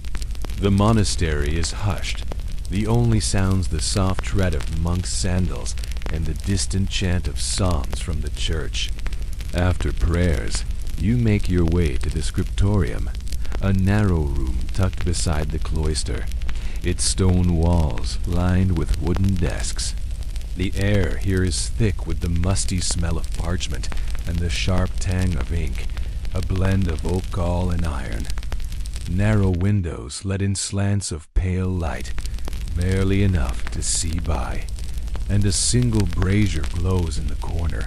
The monastery is hushed. The only sounds the soft tread of monks' sandals and the distant chant of psalms from the church. After prayers, you make your way to the scriptorium, a narrow room tucked beside the cloister, its stone walls lined with wooden desks. The air here is thick with the musty smell of parchment and the sharp tang of ink, a blend of oak gall and iron. Narrow windows let in slants of pale light, barely enough to see by, and a single brazier glows in the corner,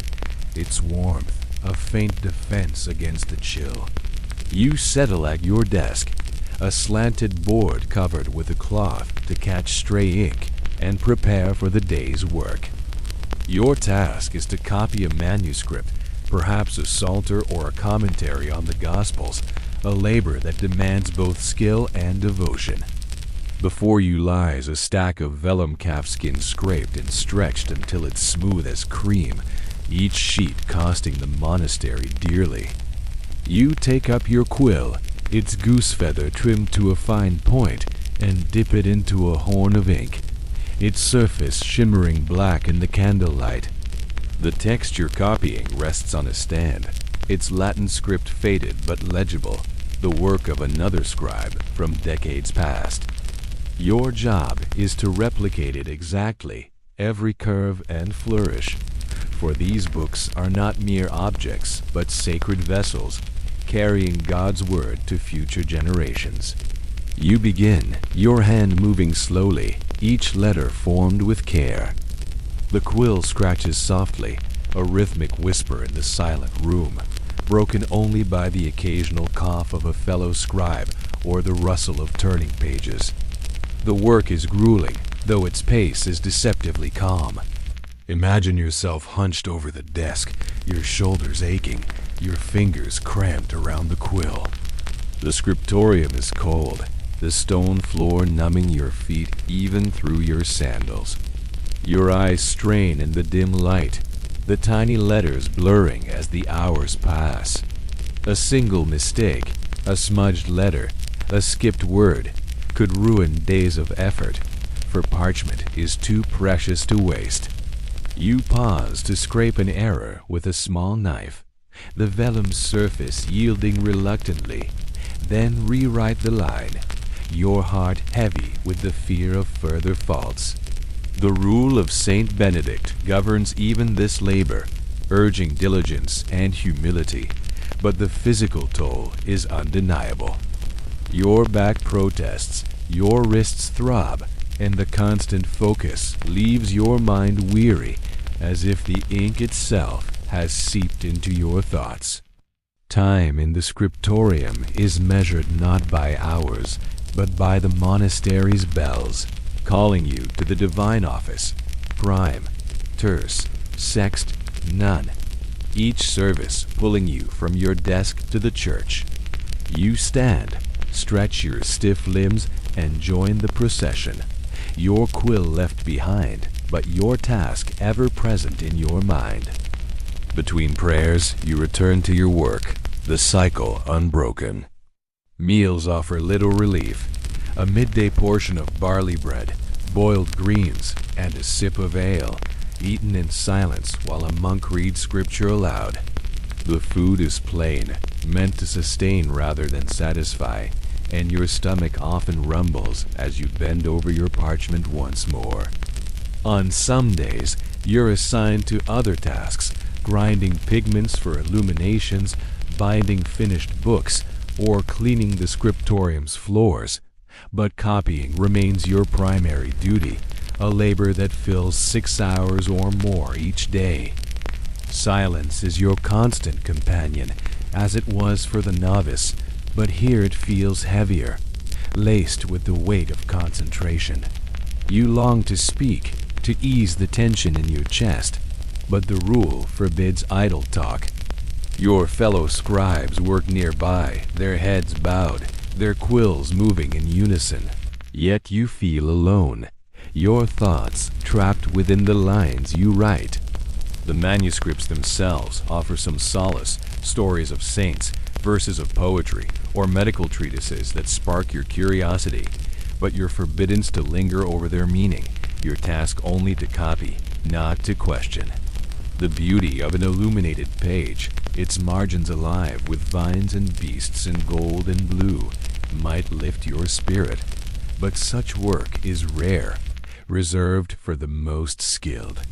its warmth a faint defense against the chill. You settle at your desk, a slanted board covered with a cloth to catch stray ink and prepare for the day's work. Your task is to copy a manuscript, perhaps a psalter or a commentary on the Gospels, a labor that demands both skill and devotion. Before you lies a stack of vellum calfskin scraped and stretched until it's smooth as cream, each sheet costing the monastery dearly. You take up your quill, its goose feather trimmed to a fine point, and dip it into a horn of ink, its surface shimmering black in the candlelight. The text you're copying rests on a stand, its Latin script faded but legible, the work of another scribe from decades past. Your job is to replicate it exactly, every curve and flourish, for these books are not mere objects but sacred vessels, carrying God's word to future generations. You begin, your hand moving slowly, each letter formed with care. The quill scratches softly, a rhythmic whisper in the silent room, broken only by the occasional cough of a fellow scribe or the rustle of turning pages. The work is grueling, though its pace is deceptively calm. Imagine yourself hunched over the desk, your shoulders aching, your fingers cramped around the quill. The scriptorium is cold, the stone floor numbing your feet even through your sandals. Your eyes strain in the dim light, the tiny letters blurring as the hours pass. A single mistake, a smudged letter, a skipped word, could ruin days of effort, for parchment is too precious to waste. You pause to scrape an error with a small knife, the vellum surface yielding reluctantly, then rewrite the line, your heart heavy with the fear of further faults. The rule of Saint Benedict governs even this labor, urging diligence and humility, but the physical toll is undeniable. Your back protests, your wrists throb, and the constant focus leaves your mind weary, as if the ink itself has seeped into your thoughts. Time in the scriptorium is measured not by hours, but by the monastery's bells, calling you to the divine office, prime, terce, sext, nun, each service pulling you from your desk to the church. You stand, stretch your stiff limbs, and join the procession, your quill left behind, but your task ever present in your mind. Between prayers, you return to your work, the cycle unbroken. Meals offer little relief. A midday portion of barley bread, boiled greens, and a sip of ale, eaten in silence while a monk reads scripture aloud. The food is plain, meant to sustain rather than satisfy, and your stomach often rumbles as you bend over your parchment once more. On some days, you're assigned to other tasks, grinding pigments for illuminations, binding finished books, or cleaning the scriptorium's floors. But copying remains your primary duty, a labor that fills 6 hours or more each day. Silence is your constant companion, as it was for the novice, but here it feels heavier, laced with the weight of concentration. You long to speak, to ease the tension in your chest, but the rule forbids idle talk. Your fellow scribes work nearby, their heads bowed, their quills moving in unison. Yet you feel alone, your thoughts trapped within the lines you write. The manuscripts themselves offer some solace, stories of saints, verses of poetry, or medical treatises that spark your curiosity, but you're forbidden to linger over their meaning, your task only to copy, not to question. The beauty of an illuminated page, its margins alive with vines and beasts in gold and blue, might lift your spirit, but such work is rare, reserved for the most skilled.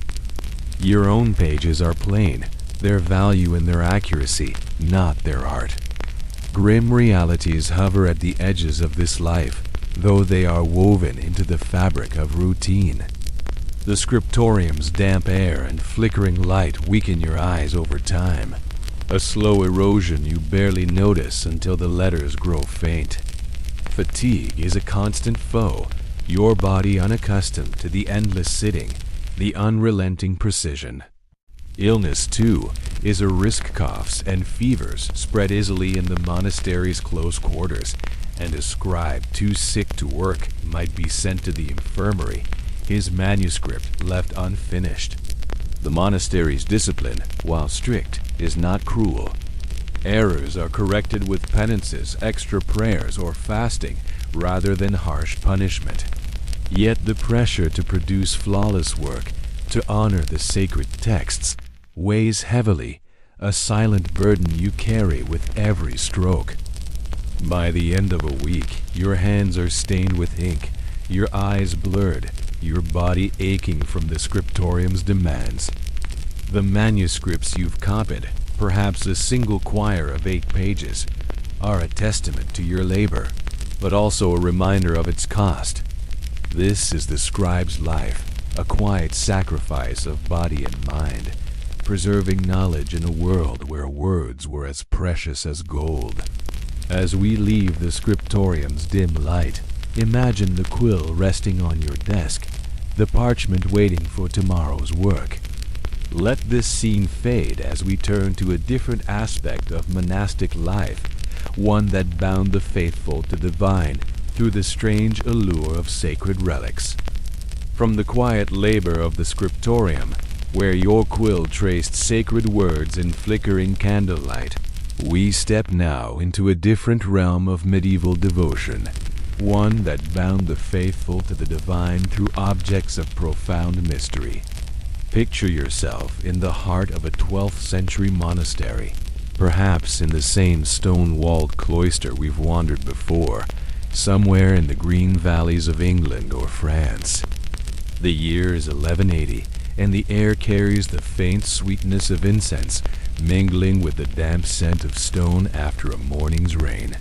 Your own pages are plain, their value in their accuracy, not their art. Grim realities hover at the edges of this life, though they are woven into the fabric of routine. The scriptorium's damp air and flickering light weaken your eyes over time, a slow erosion you barely notice until the letters grow faint. Fatigue is a constant foe, your body unaccustomed to the endless sitting, the unrelenting precision. Illness, too, is a risk. Coughs and fevers spread easily in the monastery's close quarters, and a scribe too sick to work might be sent to the infirmary, his manuscript left unfinished. The monastery's discipline, while strict, is not cruel. Errors are corrected with penances, extra prayers, or fasting, rather than harsh punishment. Yet the pressure to produce flawless work, to honor the sacred texts, weighs heavily, a silent burden you carry with every stroke. By the end of a week, your hands are stained with ink, your eyes blurred, your body aching from the scriptorium's demands. The manuscripts you've copied, perhaps a single quire of 8 pages, are a testament to your labor, but also a reminder of its cost. This is the scribe's life, a quiet sacrifice of body and mind, preserving knowledge in a world where words were as precious as gold. As we leave the scriptorium's dim light, imagine the quill resting on your desk, the parchment waiting for tomorrow's work. Let this scene fade as we turn to a different aspect of monastic life, one that bound the faithful to the divine through the strange allure of sacred relics. From the quiet labor of the scriptorium, where your quill traced sacred words in flickering candlelight, we step now into a different realm of medieval devotion, one that bound the faithful to the divine through objects of profound mystery. Picture yourself in the heart of a 12th century monastery, perhaps in the same stone-walled cloister we've wandered before, somewhere in the green valleys of England or France. The year is 1180, and the air carries the faint sweetness of incense, mingling with the damp scent of stone after a morning's rain.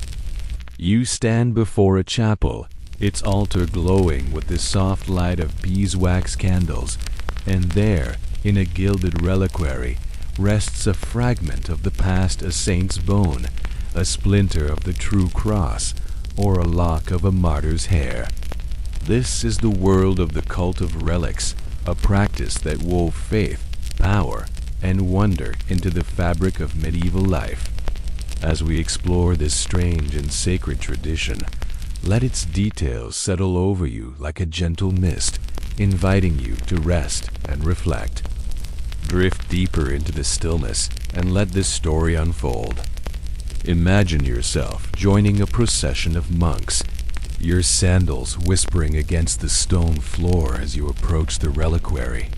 You stand before a chapel, its altar glowing with the soft light of beeswax candles, and there, in a gilded reliquary, rests a fragment of the past a saint's bone, a splinter of the true cross, or a lock of a martyr's hair. This is the world of the cult of relics, a practice that wove faith, power, and wonder into the fabric of medieval life. As we explore this strange and sacred tradition, let its details settle over you like a gentle mist, inviting you to rest and reflect. Drift deeper into the stillness and let this story unfold. Imagine yourself joining a procession of monks, your sandals whispering against the stone floor as you approach the reliquary.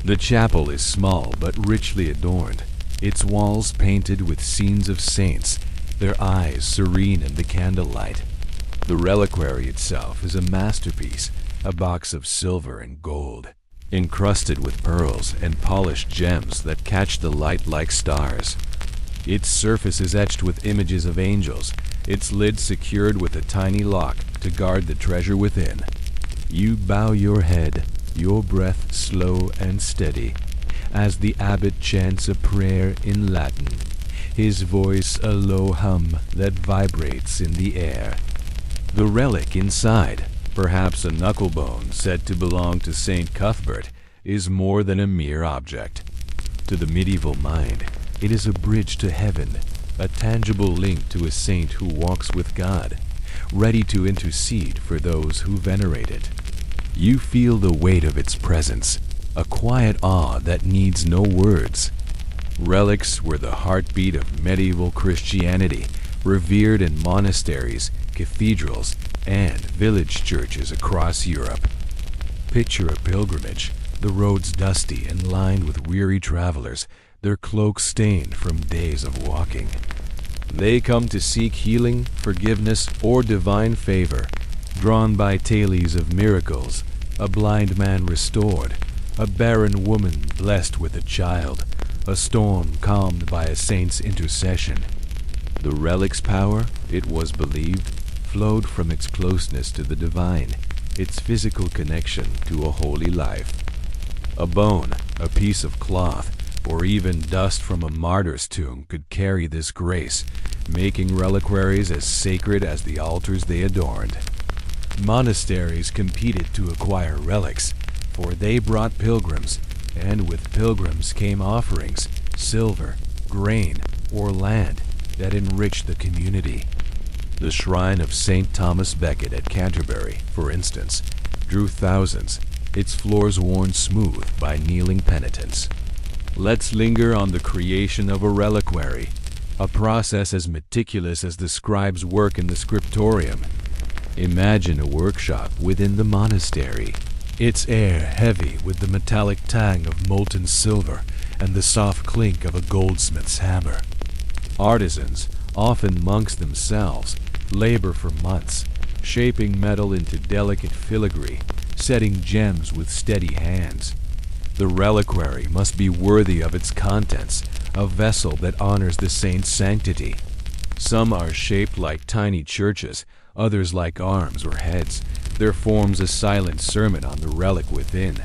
The chapel is small but richly adorned, its walls painted with scenes of saints, their eyes serene in the candlelight. The reliquary itself is a masterpiece, a box of silver and gold, encrusted with pearls and polished gems that catch the light like stars. Its surface is etched with images of angels, its lid secured with a tiny lock to guard the treasure within. You bow your head, your breath slow and steady, as the abbot chants a prayer in Latin, his voice a low hum that vibrates in the air. The relic inside, perhaps a knucklebone said to belong to Saint Cuthbert, is more than a mere object. To the medieval mind, it is a bridge to heaven, a tangible link to a saint who walks with God, ready to intercede for those who venerate it. You feel the weight of its presence, a quiet awe that needs no words. Relics were the heartbeat of medieval Christianity, revered in monasteries, cathedrals, and village churches across Europe. Picture a pilgrimage, the roads dusty and lined with weary travelers, their cloaks stained from days of walking. They come to seek healing, forgiveness, or divine favor, drawn by tales of miracles, a blind man restored, a barren woman blessed with a child, a storm calmed by a saint's intercession. The relic's power, it was believed, flowed from its closeness to the divine, its physical connection to a holy life. A bone, a piece of cloth, or even dust from a martyr's tomb could carry this grace, making reliquaries as sacred as the altars they adorned. Monasteries competed to acquire relics, for they brought pilgrims, and with pilgrims came offerings, silver, grain, or land that enriched the community. The shrine of St. Thomas Becket at Canterbury, for instance, drew thousands, its floors worn smooth by kneeling penitents. Let's linger on the creation of a reliquary, a process as meticulous as the scribe's work in the scriptorium. Imagine a workshop within the monastery, its air heavy with the metallic tang of molten silver and the soft clink of a goldsmith's hammer. Artisans, often monks themselves, labor for months, shaping metal into delicate filigree, setting gems with steady hands. The reliquary must be worthy of its contents, a vessel that honors the saint's sanctity. Some are shaped like tiny churches, others like arms or heads, their forms a silent sermon on the relic within.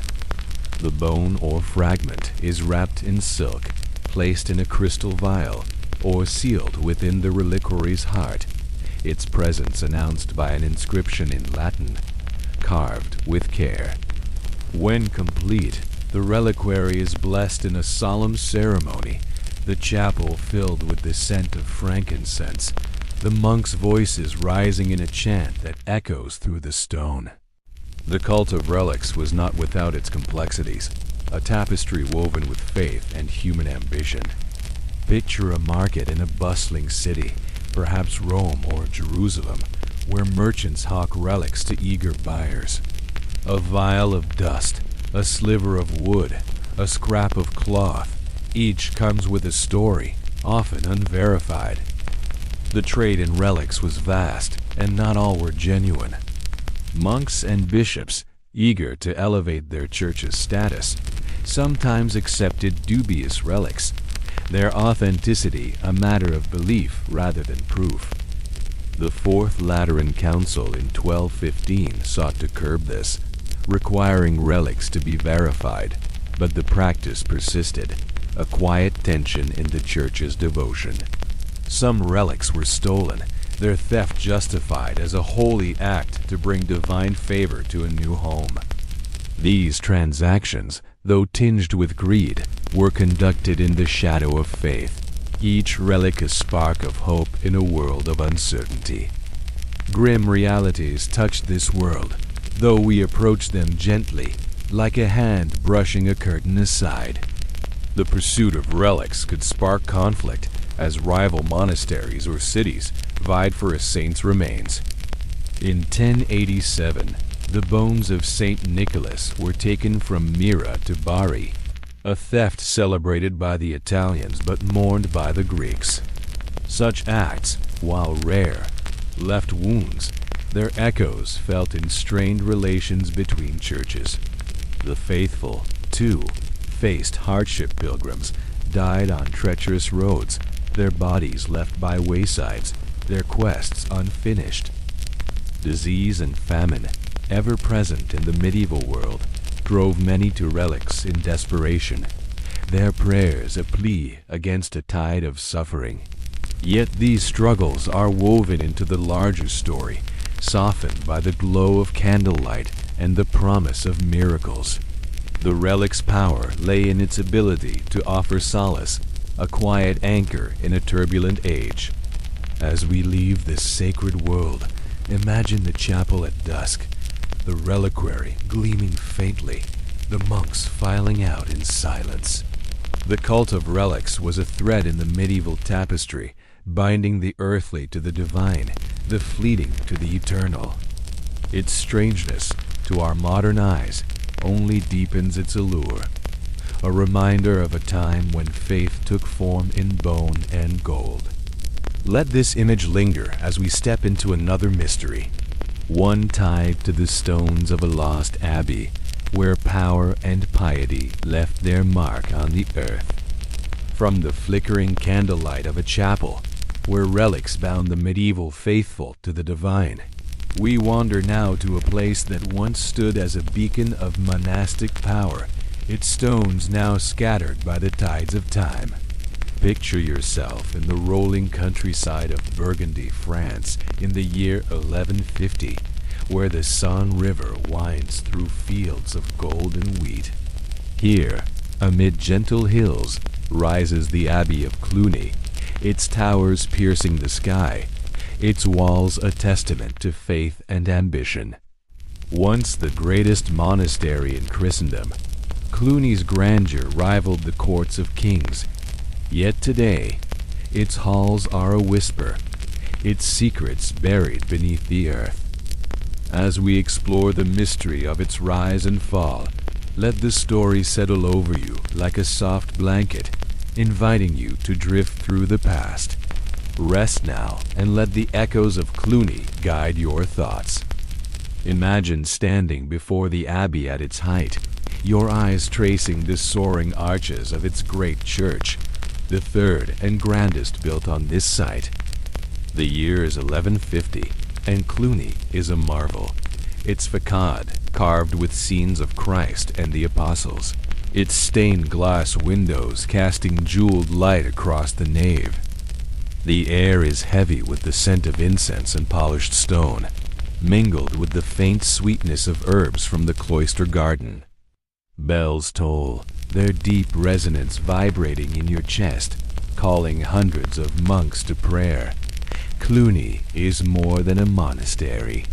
The bone or fragment is wrapped in silk, placed in a crystal vial, or sealed within the reliquary's heart, its presence announced by an inscription in Latin, carved with care. When complete, the reliquary is blessed in a solemn ceremony, the chapel filled with the scent of frankincense, the monks' voices rising in a chant that echoes through the stone. The cult of relics was not without its complexities, a tapestry woven with faith and human ambition. Picture a market in a bustling city, perhaps Rome or Jerusalem, where merchants hawk relics to eager buyers. A vial of dust, a sliver of wood, a scrap of cloth, each comes with a story, often unverified. The trade in relics was vast, and not all were genuine. Monks and bishops, eager to elevate their church's status, sometimes accepted dubious relics, their authenticity a matter of belief rather than proof. The Fourth Lateran Council in 1215 sought to curb this, requiring relics to be verified, but the practice persisted, a quiet tension in the church's devotion. Some relics were stolen, their theft justified as a holy act to bring divine favor to a new home. These transactions, though tinged with greed, were conducted in the shadow of faith, each relic a spark of hope in a world of uncertainty. Grim realities touched this world, though we approach them gently, like a hand brushing a curtain aside. The pursuit of relics could spark conflict, as rival monasteries or cities vied for a saint's remains. In 1087, the bones of Saint Nicholas were taken from Myra to Bari, a theft celebrated by the Italians but mourned by the Greeks. Such acts, while rare, left wounds, their echoes felt in strained relations between churches. The faithful, too, faced hardship. Pilgrims died on treacherous roads, their bodies left by waysides, their quests unfinished. Disease and famine, ever present in the medieval world, drove many to relics in desperation, their prayers a plea against a tide of suffering. Yet these struggles are woven into the larger story, softened by the glow of candlelight and the promise of miracles. The relic's power lay in its ability to offer solace, a quiet anchor in a turbulent age. As we leave this sacred world, imagine the chapel at dusk, the reliquary gleaming faintly, the monks filing out in silence. The cult of relics was a thread in the medieval tapestry, binding the earthly to the divine, the fleeting to the eternal. Its strangeness, to our modern eyes, only deepens its allure, a reminder of a time when faith took form in bone and gold. Let this image linger as we step into another mystery, one tied to the stones of a lost abbey, where power and piety left their mark on the earth. From the flickering candlelight of a chapel, where relics bound the medieval faithful to the divine, we wander now to a place that once stood as a beacon of monastic power, its stones now scattered by the tides of time. Picture yourself in the rolling countryside of Burgundy, France, in the year 1150, where the Saône River winds through fields of gold and wheat. Here, Amid gentle hills rises the Abbey of Cluny, its towers piercing the sky, its walls a testament to faith and ambition. Once the greatest monastery in Christendom, Cluny's grandeur rivaled the courts of kings. Yet today, its halls are a whisper, its secrets buried beneath the earth. As we explore the mystery of its rise and fall, let the story settle over you like a soft blanket, inviting you to drift through the past. Rest now and let the echoes of Cluny guide your thoughts. Imagine standing before the abbey at its height, your eyes tracing the soaring arches of its great church, the third and grandest built on this site. The year is 1150, and Cluny is a marvel. Its facade carved with scenes of Christ and the apostles, its stained glass windows casting jeweled light across the nave. The air is heavy with the scent of incense and polished stone, mingled with the faint sweetness of herbs from the cloister garden. Bells toll, their deep resonance vibrating in your chest, calling hundreds of monks to prayer. Cluny is more than a monastery.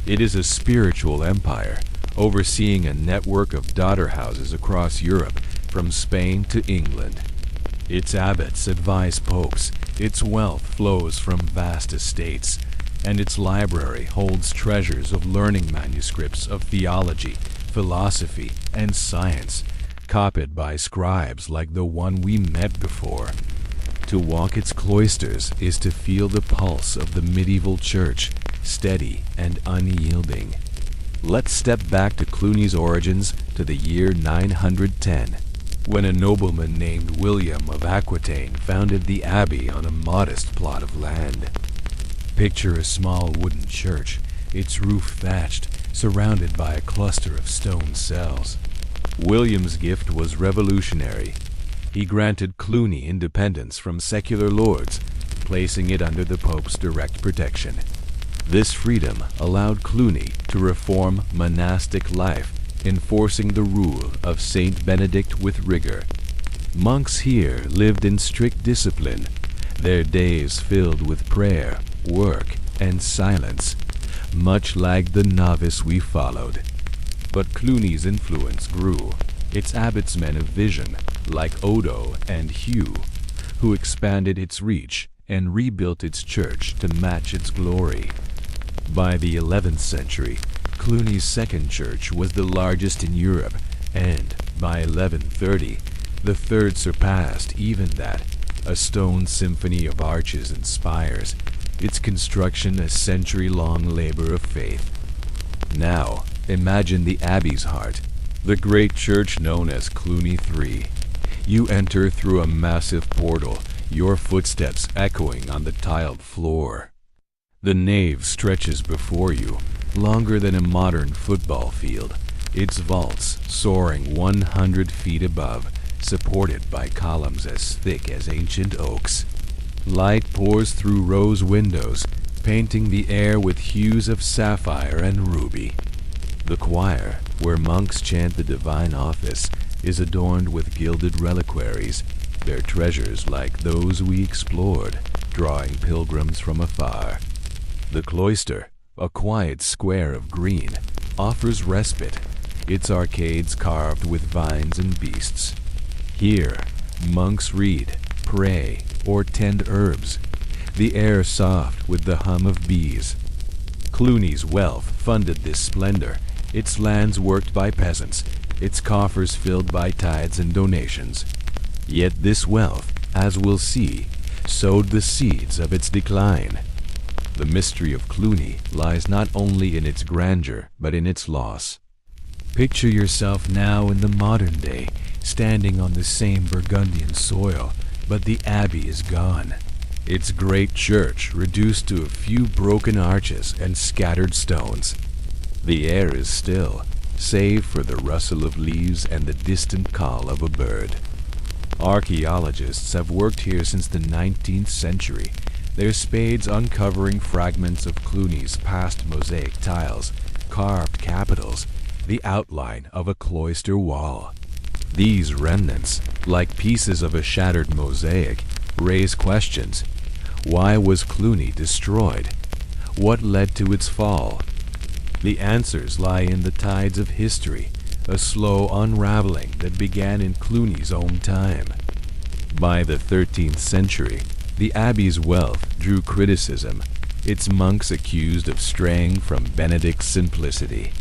It is a spiritual empire, overseeing a network of daughter houses across Europe, from Spain to England. Its abbots advise popes, its wealth flows from vast estates, and its library holds treasures of learning manuscripts of theology, philosophy, and science, copied by scribes like the one we met before. To walk its cloisters is to feel the pulse of the medieval church, steady and unyielding. Let's step back to Cluny's origins to the year 910, when a nobleman named William of Aquitaine founded the abbey on a modest plot of land. Picture a small wooden church, its roof thatched, surrounded by a cluster of stone cells. William's gift was revolutionary. He granted Cluny independence from secular lords, placing it under the Pope's direct protection. This freedom allowed Cluny to reform monastic life, enforcing the rule of Saint Benedict with rigor. Monks here lived in strict discipline, their days filled with prayer, work, and silence, much like the novice we followed. But Cluny's influence grew, its abbots men of vision, like Odo and Hugh, who expanded its reach and rebuilt its church to match its glory. By the 11th century, Cluny's second church was the largest in Europe, and by 1130, the third surpassed even that, a stone symphony of arches and spires, its construction a century-long labor of faith. Now, imagine the abbey's heart, the great church known as Cluny III. You enter through a massive portal, your footsteps echoing on the tiled floor. The nave stretches before you, longer than a modern football field, its vaults soaring 100 feet above, supported by columns as thick as ancient oaks. Light pours through rose windows, painting the air with hues of sapphire and ruby. The choir, where monks chant the divine office, is adorned with gilded reliquaries, their treasures like those we explored, drawing pilgrims from afar. The cloister, a quiet square of green, offers respite, its arcades carved with vines and beasts. Here, monks read, pray, or tend herbs, the air soft with the hum of bees. Cluny's wealth funded this splendor, its lands worked by peasants, its coffers filled by tithes and donations. Yet this wealth, as we'll see, sowed the seeds of its decline. The mystery of Cluny lies not only in its grandeur, but in its loss. Picture yourself now in the modern day, standing on the same Burgundian soil, but the abbey is gone. Its great church reduced to a few broken arches and scattered stones. The air is still, save for the rustle of leaves and the distant call of a bird. Archaeologists have worked here since the 19th century, their spades uncovering fragments of Cluny's past mosaic tiles, carved capitals, the outline of a cloister wall. These remnants, like pieces of a shattered mosaic, raise questions. Why was Cluny destroyed? What led to its fall? The answers lie in the tides of history, a slow unraveling that began in Cluny's own time. By the 13th century, the abbey's wealth drew criticism, its monks accused of straying from Benedict's simplicity.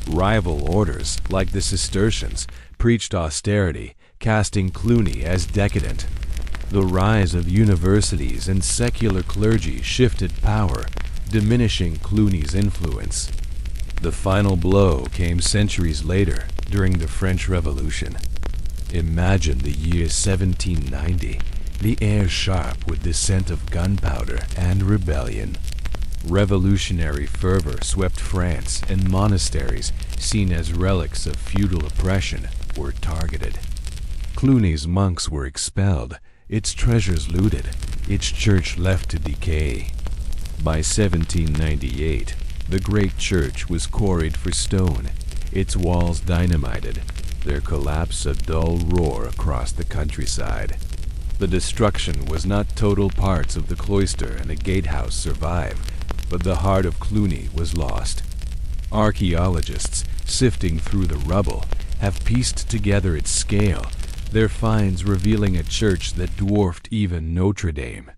Rival orders, like the Cistercians, preached austerity, casting Cluny as decadent. The rise of universities and secular clergy shifted power, diminishing Cluny's influence. The final blow came centuries later, during the French Revolution. Imagine the year 1790, the air sharp with the scent of gunpowder and rebellion. Revolutionary fervor swept France, and monasteries, seen as relics of feudal oppression, were targeted. Cluny's monks were expelled, its treasures looted, its church left to decay. By 1798, the great church was quarried for stone, its walls dynamited, their collapse a dull roar across the countryside. The destruction was not total. Parts of the cloister and a gatehouse survived, but the heart of Cluny was lost. Archaeologists, sifting through the rubble, have pieced together its scale, their finds revealing a church that dwarfed even Notre Dame.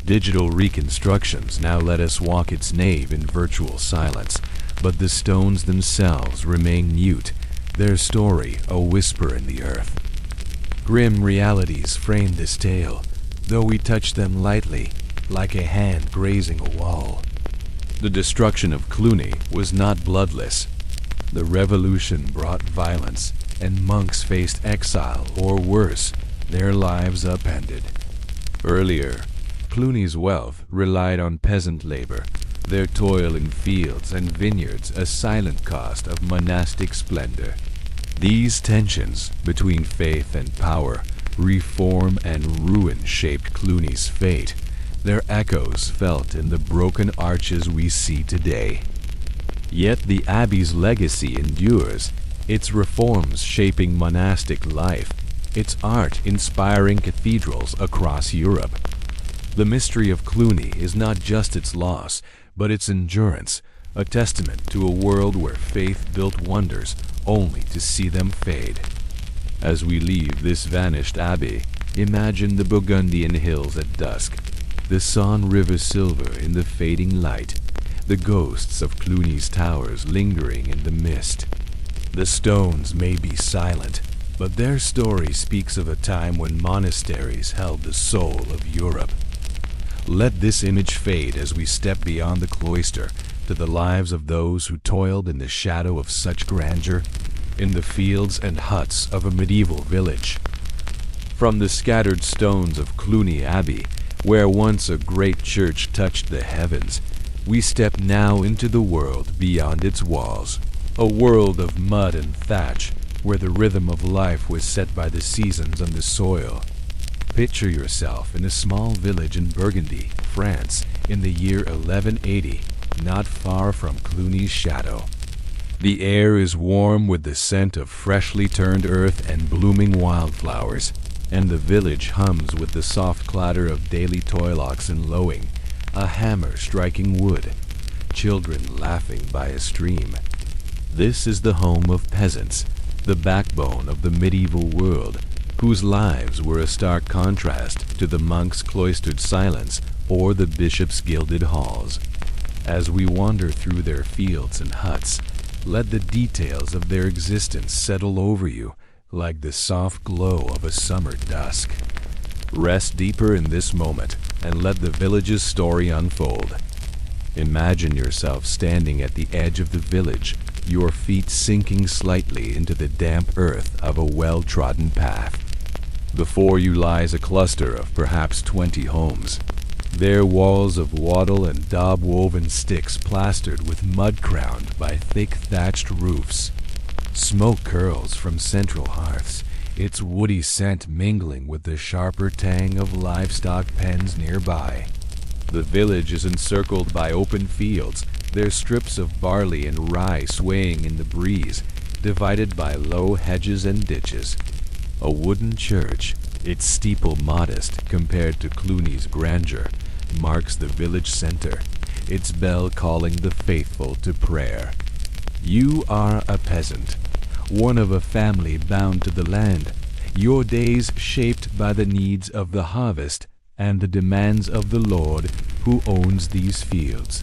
Digital reconstructions now let us walk its nave in virtual silence, but the stones themselves remain mute, their story a whisper in the earth. Grim realities frame this tale, though we touch them lightly, like a hand grazing a wall. The destruction of Cluny was not bloodless. The revolution brought violence, and monks faced exile, or worse, their lives upended. Earlier, Cluny's wealth relied on peasant labor, their toil in fields and vineyards a silent cost of monastic splendor. These tensions between faith and power, reform and ruin shaped Cluny's fate, their echoes felt in the broken arches we see today. Yet the abbey's legacy endures, its reforms shaping monastic life, its art inspiring cathedrals across Europe. The mystery of Cluny is not just its loss, but its endurance, a testament to a world where faith built wonders only to see them fade. As we leave this vanished abbey, imagine the Burgundian hills at dusk, the Saône River silver in the fading light, the ghosts of Cluny's towers lingering in the mist. The stones may be silent, but their story speaks of a time when monasteries held the soul of Europe. Let this image fade as we step beyond the cloister to the lives of those who toiled in the shadow of such grandeur, in the fields and huts of a medieval village. From the scattered stones of Cluny Abbey, where once a great church touched the heavens, we step now into the world beyond its walls, a world of mud and thatch, where the rhythm of life was set by the seasons and the soil. Picture yourself in a small village in Burgundy, France, in the year 1180, not far from Cluny's shadow. The air is warm with the scent of freshly turned earth and blooming wildflowers, and the village hums with the soft clatter of daily toil oxen lowing, a hammer striking wood, children laughing by a stream. This is the home of peasants, the backbone of the medieval world, whose lives were a stark contrast to the monks' cloistered silence or the bishops' gilded halls. As we wander through their fields and huts, let the details of their existence settle over you like the soft glow of a summer dusk. Rest deeper in this moment and let the village's story unfold. Imagine yourself standing at the edge of the village, your feet sinking slightly into the damp earth of a well-trodden path. Before you lies a cluster of perhaps 20 homes, their walls of wattle and daub-woven sticks plastered with mud crowned by thick thatched roofs. Smoke curls from central hearths, its woody scent mingling with the sharper tang of livestock pens nearby. The village is encircled by open fields, their strips of barley and rye swaying in the breeze, divided by low hedges and ditches. A wooden church, its steeple modest compared to Cluny's grandeur, marks the village center, its bell calling the faithful to prayer. You are a peasant, one of a family bound to the land, your days shaped by the needs of the harvest and the demands of the Lord who owns these fields.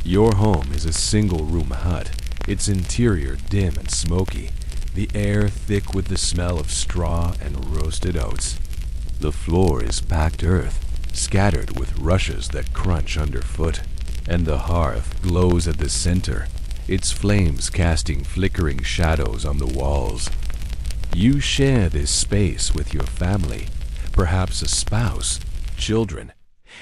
Your home is a single-room hut, its interior dim and smoky, the air thick with the smell of straw and roasted oats. The floor is packed earth, scattered with rushes that crunch underfoot, and the hearth glows at the center, its flames casting flickering shadows on the walls. You share this space with your family, perhaps a spouse, children,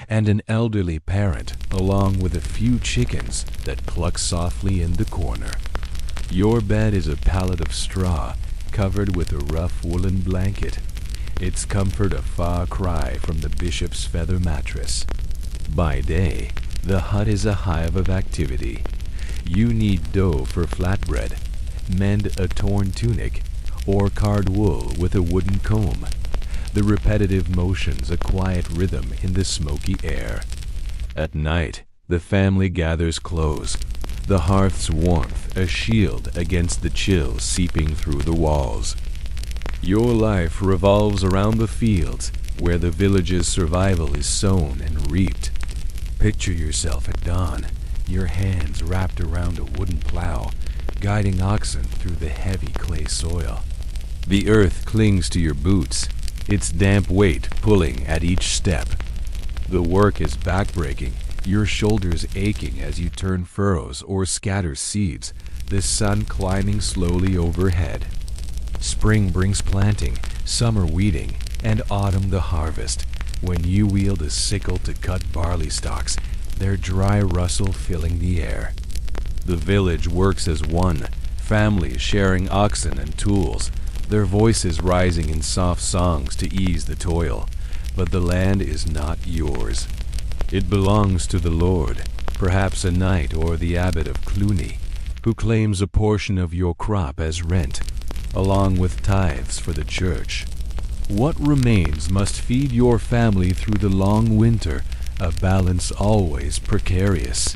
and an elderly parent, along with a few chickens that cluck softly in the corner. Your bed is a pallet of straw covered with a rough woolen blanket, its comfort a far cry from the bishop's feather mattress. By day, the hut is a hive of activity. You knead dough for flatbread, mend a torn tunic, or card wool with a wooden comb. The repetitive motions a quiet rhythm in the smoky air. At night, the family gathers close, the hearth's warmth a shield against the chill seeping through the walls. Your life revolves around the fields where the village's survival is sown and reaped. Picture yourself at dawn, your hands wrapped around a wooden plow, guiding oxen through the heavy clay soil. The earth clings to your boots, its damp weight pulling at each step. The work is backbreaking, your shoulders aching as you turn furrows or scatter seeds, the sun climbing slowly overhead. Spring brings planting, summer weeding, and autumn the harvest, when you wield a sickle to cut barley stalks, their dry rustle filling the air. The village works as one, families sharing oxen and tools, their voices rising in soft songs to ease the toil. But the land is not yours. It belongs to the Lord, perhaps a knight or the abbot of Cluny, who claims a portion of your crop as rent, along with tithes for the church. What remains must feed your family through the long winter, a balance always precarious.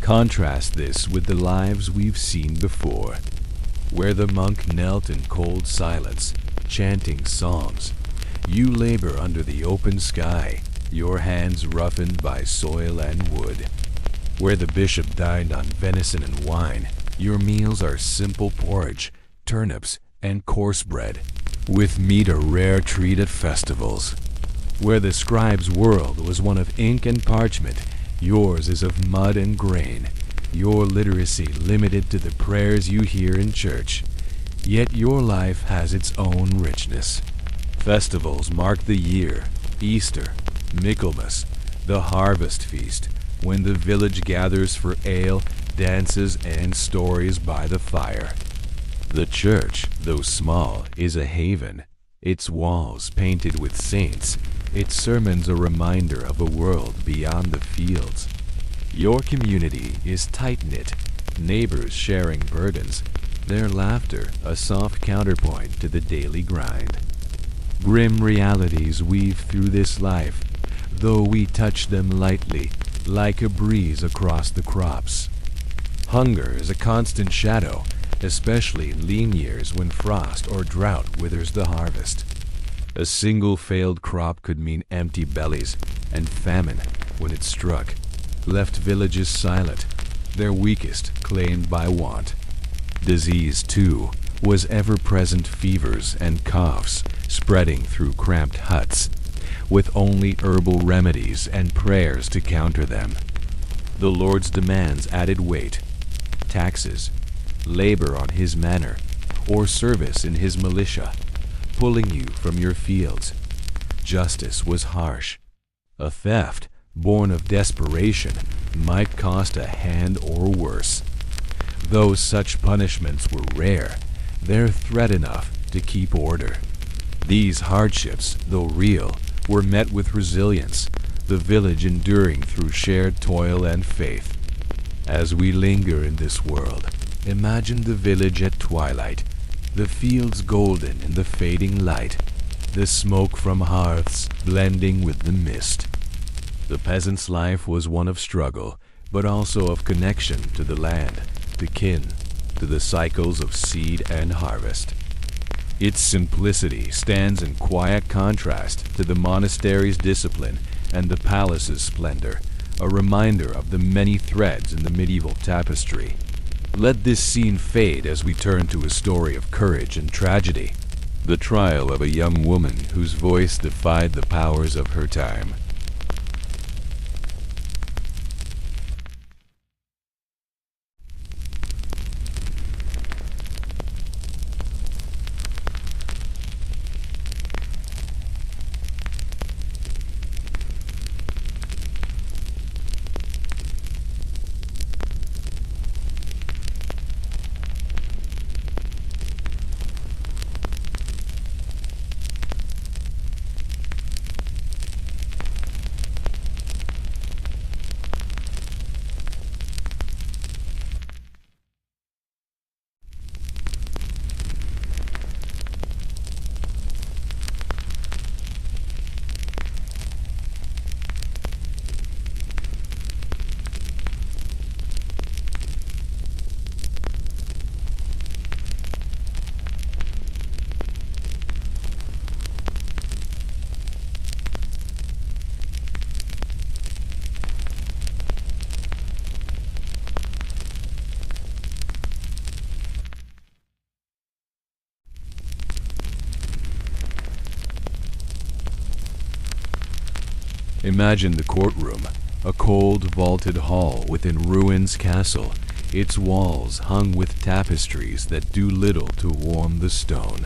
Contrast this with the lives we've seen before, where the monk knelt in cold silence, chanting psalms. You labor under the open sky, your hands roughened by soil and wood. Where the bishop dined on venison and wine, your meals are simple porridge, turnips, and coarse bread, with meat a rare treat at festivals. Where the scribe's world was one of ink and parchment, yours is of mud and grain, your literacy limited to the prayers you hear in church. Yet your life has its own richness. Festivals mark the year, Easter, Michaelmas, the harvest feast, when the village gathers for ale, dances, and stories by the fire. The church, though small, is a haven, its walls painted with saints, its sermons a reminder of a world beyond the fields. Your community is tight-knit, neighbors sharing burdens, their laughter a soft counterpoint to the daily grind. Grim realities weave through this life, though we touch them lightly, like a breeze across the crops. Hunger is a constant shadow, especially in lean years when frost or drought withers the harvest. A single failed crop could mean empty bellies, and famine, when it struck, left villages silent, their weakest claimed by want. Disease, too, was ever-present fevers and coughs spreading through cramped huts, with only herbal remedies and prayers to counter them. The Lord's demands added weight, taxes, labor on his manor, or service in his militia, pulling you from your fields. Justice was harsh. A theft, born of desperation, might cost a hand or worse. Though such punishments were rare, they're threat enough to keep order. These hardships, though real, were met with resilience, the village enduring through shared toil and faith. As we linger in this world, Imagine the village at twilight, the fields golden in the fading light, the smoke from hearths blending with the mist. The peasant's life was one of struggle, but also of connection to the land, to kin, to the cycles of seed and harvest. Its simplicity stands in quiet contrast to the monastery's discipline and the palace's splendor, a reminder of the many threads in the medieval tapestry. Let this scene fade as we turn to a story of courage and tragedy, the trial of a young woman whose voice defied the powers of her time. Imagine the courtroom, a cold vaulted hall within ruins castle, its walls hung with tapestries that do little to warm the stone.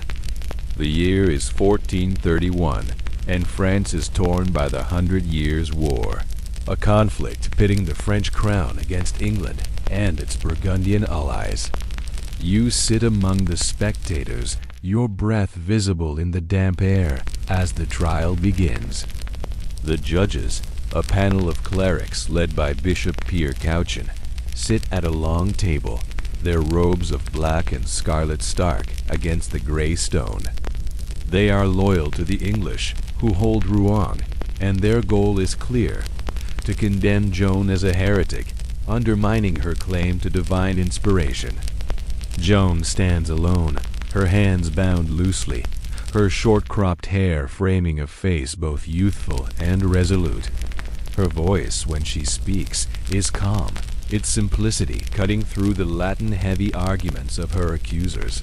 The year is 1431, and France is torn by the 100 Years' War, a conflict pitting the French crown against England and its Burgundian allies. You sit among the spectators, your breath visible in the damp air as the trial begins. The judges, a panel of clerics led by Bishop Pierre Cauchin, sit at a long table, their robes of black and scarlet stark against the gray stone. They are loyal to the English, who hold Rouen, and their goal is clear: to condemn Joan as a heretic, undermining her claim to divine inspiration. Joan stands alone, her hands bound loosely, her short-cropped hair framing a face both youthful and resolute. Her voice, when she speaks, is calm, its simplicity cutting through the Latin-heavy arguments of her accusers.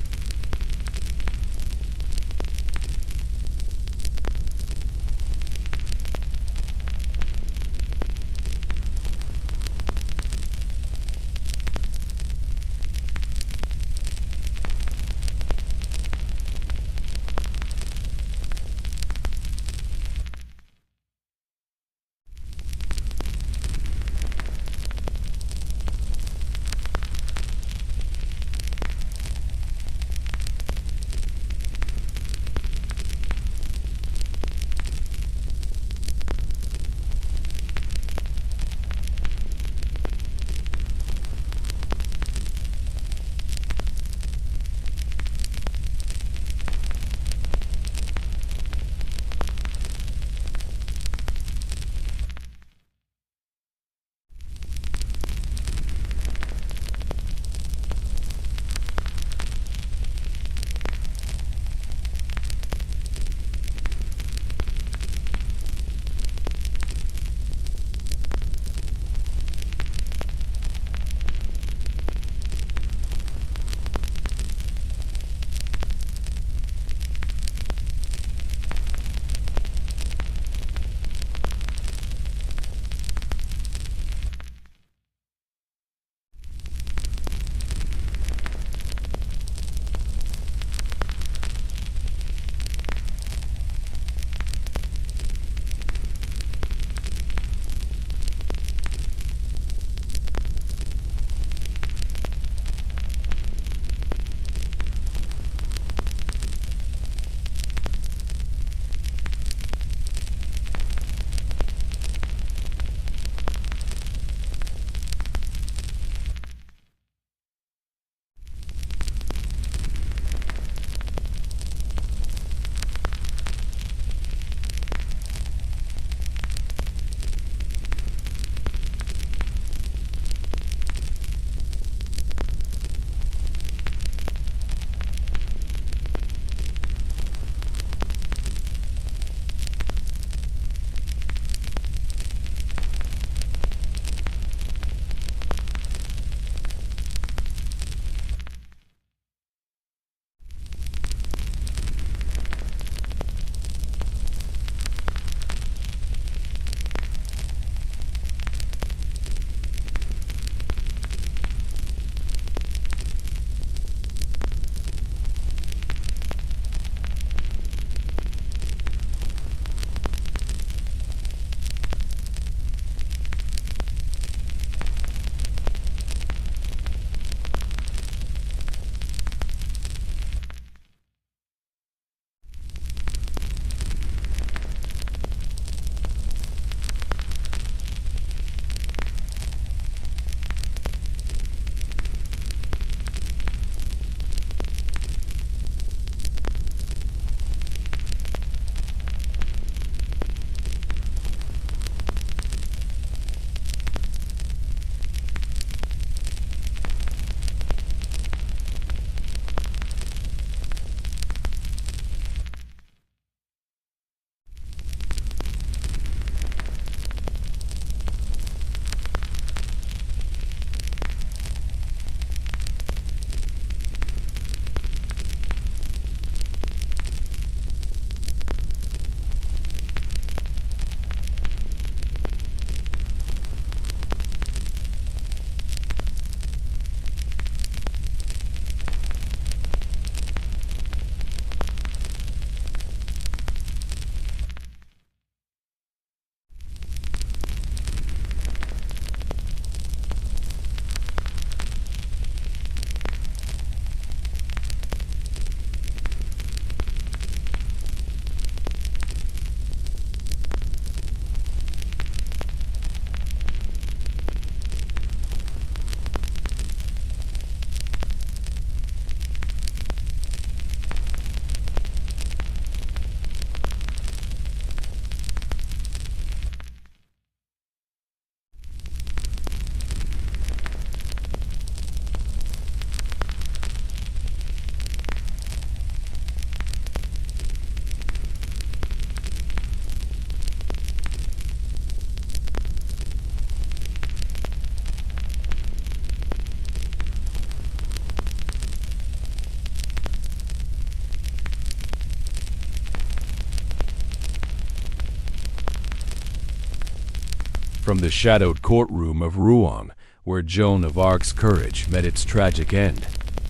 From the shadowed courtroom of Rouen, where Joan of Arc's courage met its tragic end,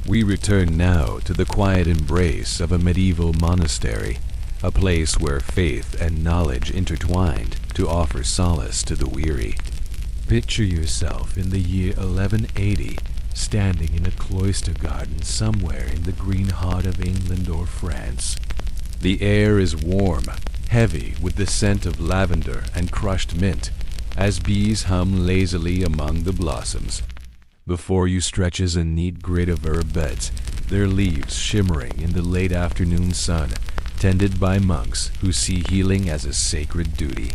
we return now to the quiet embrace of a medieval monastery, a place where faith and knowledge intertwined to offer solace to the weary. Picture yourself in the year 1180, standing in a cloister garden somewhere in the green heart of England or France. The air is warm, heavy with the scent of lavender and crushed mint, as bees hum lazily among the blossoms. Before you stretches a neat grid of herb beds, their leaves shimmering in the late afternoon sun, tended by monks who see healing as a sacred duty.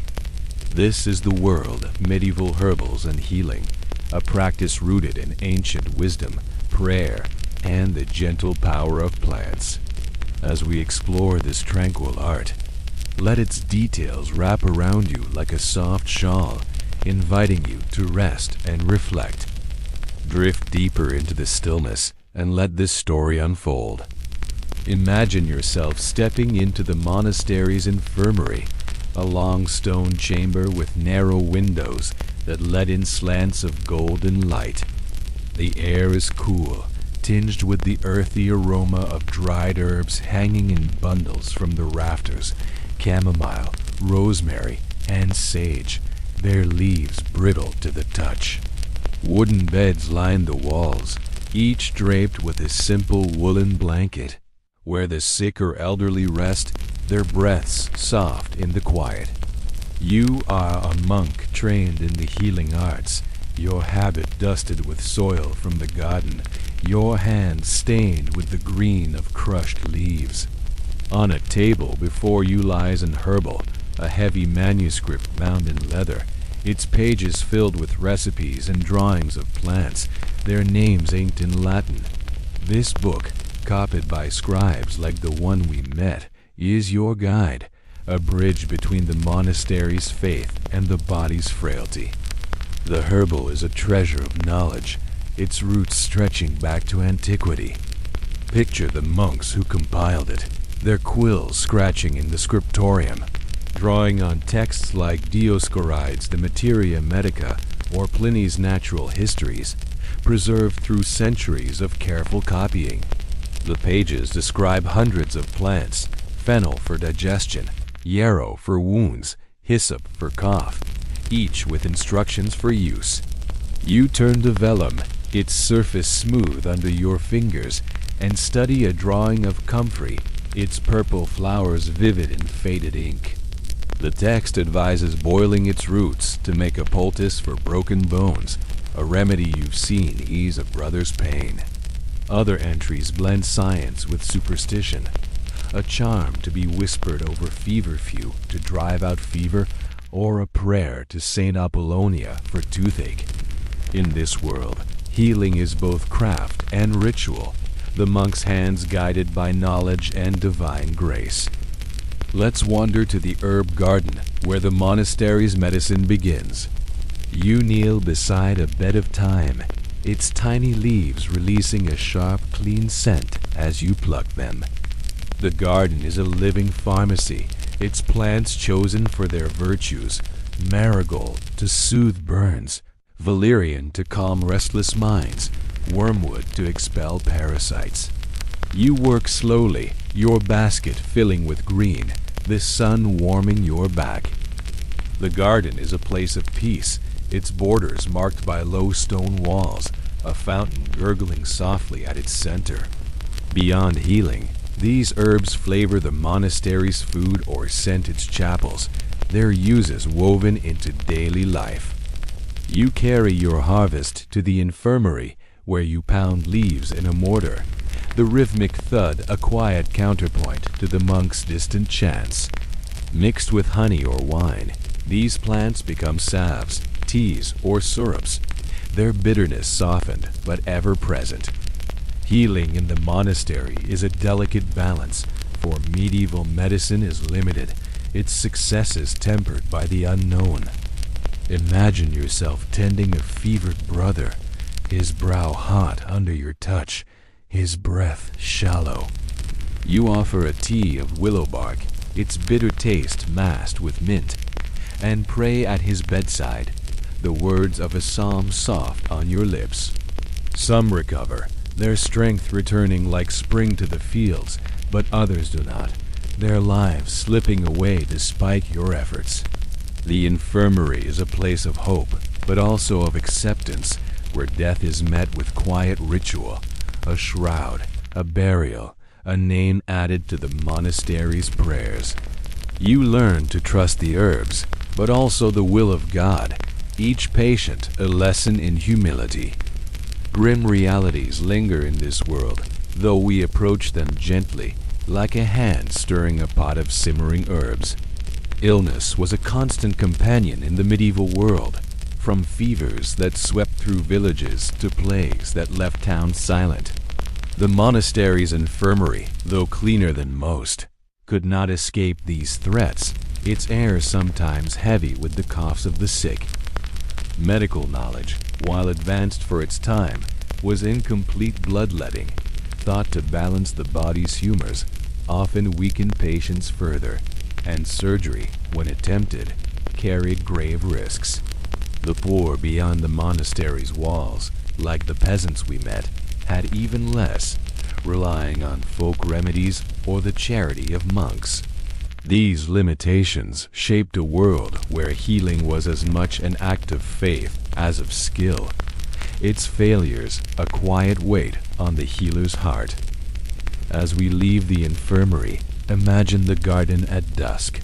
This is the world of medieval herbals and healing, a practice rooted in ancient wisdom, prayer, and the gentle power of plants. As we explore this tranquil art, let its details wrap around you like a soft shawl, inviting you to rest and reflect. Drift deeper into the stillness and let this story unfold. Imagine yourself stepping into the monastery's infirmary, a long stone chamber with narrow windows that let in slants of golden light. The air is cool, tinged with the earthy aroma of dried herbs hanging in bundles from the rafters, chamomile, rosemary, and sage, their leaves brittle to the touch. Wooden beds line the walls, each draped with a simple woolen blanket. Where the sick or elderly rest, their breaths soft in the quiet. You are a monk trained in the healing arts, your habit dusted with soil from the garden, your hands stained with the green of crushed leaves. On a table before you lies an herbal, a heavy manuscript bound in leather, its pages filled with recipes and drawings of plants, their names inked in Latin. This book, copied by scribes like the one we met, is your guide, a bridge between the monastery's faith and the body's frailty. The herbal is a treasure of knowledge, its roots stretching back to antiquity. Picture the monks who compiled it, their quills scratching in the scriptorium, drawing on texts like Dioscorides' De Materia Medica or Pliny's Natural Histories, preserved through centuries of careful copying. The pages describe hundreds of plants, fennel for digestion, yarrow for wounds, hyssop for cough, each with instructions for use. You turn to vellum, its surface smooth under your fingers, and study a drawing of comfrey, its purple flowers vivid in faded ink. The text advises boiling its roots to make a poultice for broken bones, a remedy you've seen ease a brother's pain. Other entries blend science with superstition, a charm to be whispered over feverfew to drive out fever, or a prayer to Saint Apollonia for toothache. In this world, healing is both craft and ritual, the monk's hands guided by knowledge and divine grace. Let's wander to the herb garden where the monastery's medicine begins. You kneel beside a bed of thyme, its tiny leaves releasing a sharp, clean scent as you pluck them. The garden is a living pharmacy, its plants chosen for their virtues, marigold to soothe burns, valerian to calm restless minds, wormwood to expel parasites. You work slowly, your basket filling with green, the sun warming your back. The garden is a place of peace, its borders marked by low stone walls, a fountain gurgling softly at its center. Beyond healing, these herbs flavor the monastery's food or scent its chapels, their uses woven into daily life. You carry your harvest to the infirmary, where you pound leaves in a mortar, the rhythmic thud a quiet counterpoint to the monk's distant chants. Mixed with honey or wine, these plants become salves, teas, or syrups, their bitterness softened but ever present. Healing in the monastery is a delicate balance, for medieval medicine is limited, its successes tempered by the unknown. Imagine yourself tending a fevered brother, his brow hot under your touch, his breath shallow. You offer a tea of willow bark, its bitter taste masked with mint, and pray at his bedside, the words of a psalm soft on your lips. Some recover, their strength returning like spring to the fields, but others do not, their lives slipping away despite your efforts. The infirmary is a place of hope, but also of acceptance, where death is met with quiet ritual, a shroud, a burial, a name added to the monastery's prayers. You learn to trust the herbs, but also the will of God, each patient a lesson in humility. Grim realities linger in this world, though we approach them gently, like a hand stirring a pot of simmering herbs. Illness was a constant companion in the medieval world, from fevers that swept through villages to plagues that left towns silent. The monastery's infirmary, though cleaner than most, could not escape these threats, its air sometimes heavy with the coughs of the sick. Medical knowledge, while advanced for its time, was incomplete. Bloodletting, thought to balance the body's humors, often weakened patients further, and surgery, when attempted, carried grave risks. The poor beyond the monastery's walls, like the peasants we met, had even less, relying on folk remedies or the charity of monks. These limitations shaped a world where healing was as much an act of faith as of skill, its failures a quiet weight on the healer's heart. As we leave the infirmary, imagine the garden at dusk,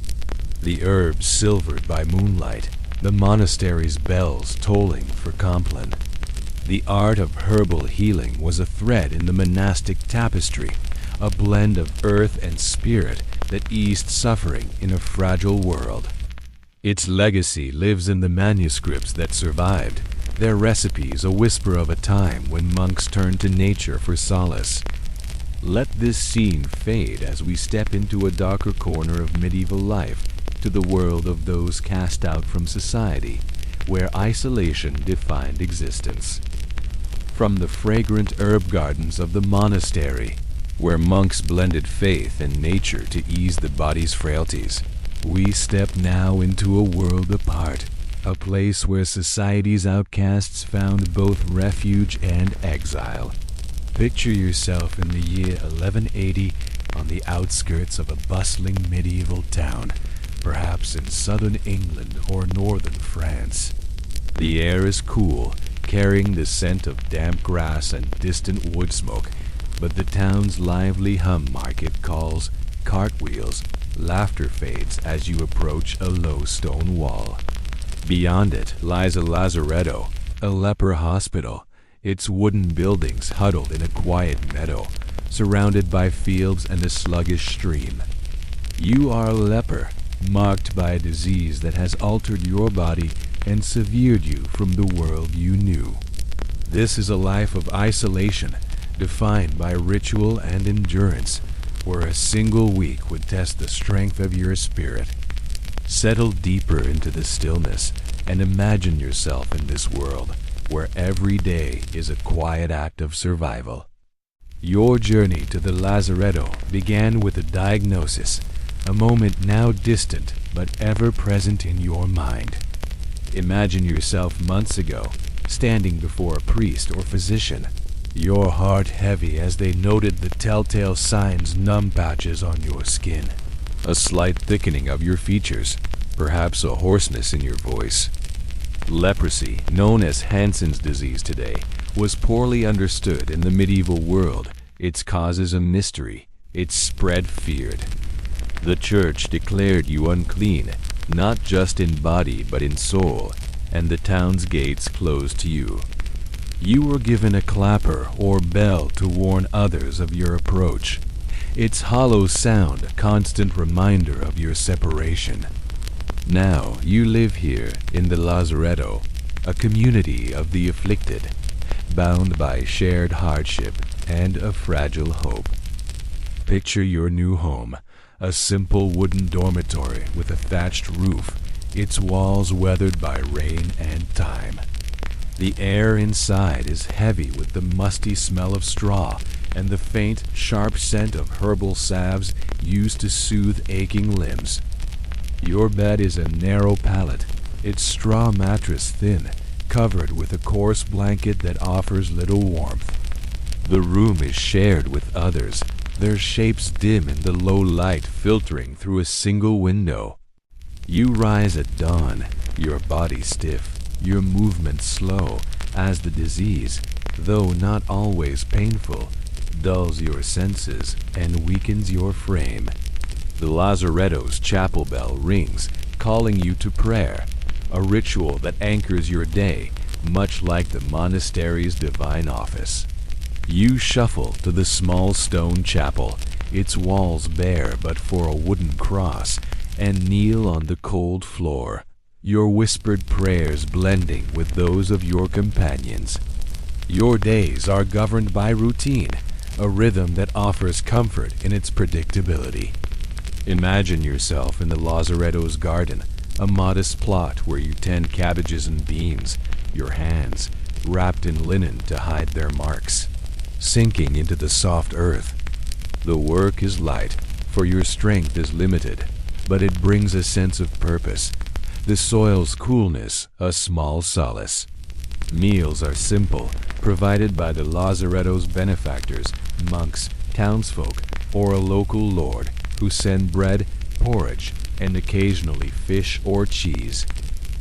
the herbs silvered by moonlight, the monastery's bells tolling for Compline. The art of herbal healing was a thread in the monastic tapestry, a blend of earth and spirit that eased suffering in a fragile world. Its legacy lives in the manuscripts that survived, their recipes a whisper of a time when monks turned to nature for solace. Let this scene fade as we step into a darker corner of medieval life, to the world of those cast out from society, where isolation defined existence. From the fragrant herb gardens of the monastery, where monks blended faith and nature to ease the body's frailties, we step now into a world apart, a place where society's outcasts found both refuge and exile. Picture yourself in the year 1180 on the outskirts of a bustling medieval town, perhaps in southern England or northern France. The air is cool, carrying the scent of damp grass and distant wood smoke, but the town's lively hum market calls, cartwheels, laughter fades as you approach a low stone wall. Beyond it lies a lazaretto, a leper hospital, its wooden buildings huddled in a quiet meadow, surrounded by fields and a sluggish stream. You are a leper, marked by a disease that has altered your body and severed you from the world you knew. This is a life of isolation, defined by ritual and endurance, where a single week would test the strength of your spirit. Settle deeper into the stillness and imagine yourself in this world where every day is a quiet act of survival. Your journey to the lazaretto began with a diagnosis, a moment now distant but ever present in your mind. Imagine yourself months ago, standing before a priest or physician, your heart heavy as they noted the telltale signs, numb patches on your skin, a slight thickening of your features, perhaps a hoarseness in your voice. Leprosy, known as Hansen's disease today, was poorly understood in the medieval world, its causes a mystery, its spread feared. The church declared you unclean, not just in body but in soul, and the town's gates closed to you. You were given a clapper or bell to warn others of your approach, its hollow sound a constant reminder of your separation. Now you live here in the lazaretto, a community of the afflicted, bound by shared hardship and a fragile hope. Picture your new home, a simple wooden dormitory with a thatched roof, its walls weathered by rain and time. The air inside is heavy with the musty smell of straw and the faint, sharp scent of herbal salves used to soothe aching limbs. Your bed is a narrow pallet, its straw mattress thin, covered with a coarse blanket that offers little warmth. The room is shared with others, their shapes dim in the low light filtering through a single window. You rise at dawn, your body stiff, your movement slow, as the disease, though not always painful, dulls your senses and weakens your frame. The lazaretto's chapel bell rings, calling you to prayer, a ritual that anchors your day, much like the monastery's divine office. You shuffle to the small stone chapel, its walls bare but for a wooden cross, and kneel on the cold floor, your whispered prayers blending with those of your companions. Your days are governed by routine, a rhythm that offers comfort in its predictability. Imagine yourself in the lazaretto's garden, a modest plot where you tend cabbages and beans, your hands wrapped in linen to hide their marks, sinking into the soft earth. The work is light, for your strength is limited, but it brings a sense of purpose. The soil's coolness, a small solace. Meals are simple, provided by the lazaretto's benefactors, monks, townsfolk, or a local lord, who send bread, porridge, and occasionally fish or cheese.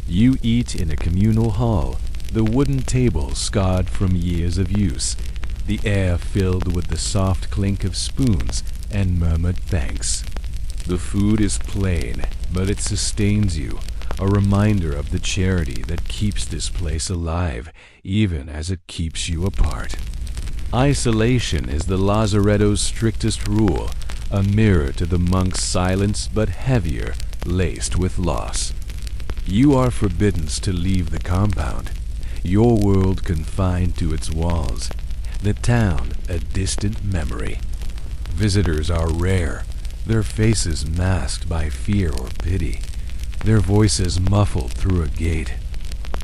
You eat in a communal hall, the wooden table scarred from years of use, the air filled with the soft clink of spoons and murmured thanks. The food is plain, but it sustains you, a reminder of the charity that keeps this place alive, even as it keeps you apart. Isolation is the lazaretto's strictest rule, a mirror to the monk's silence but heavier, laced with loss. You are forbidden to leave the compound, your world confined to its walls, the town a distant memory. Visitors are rare, their faces masked by fear or pity, their voices muffled through a gate.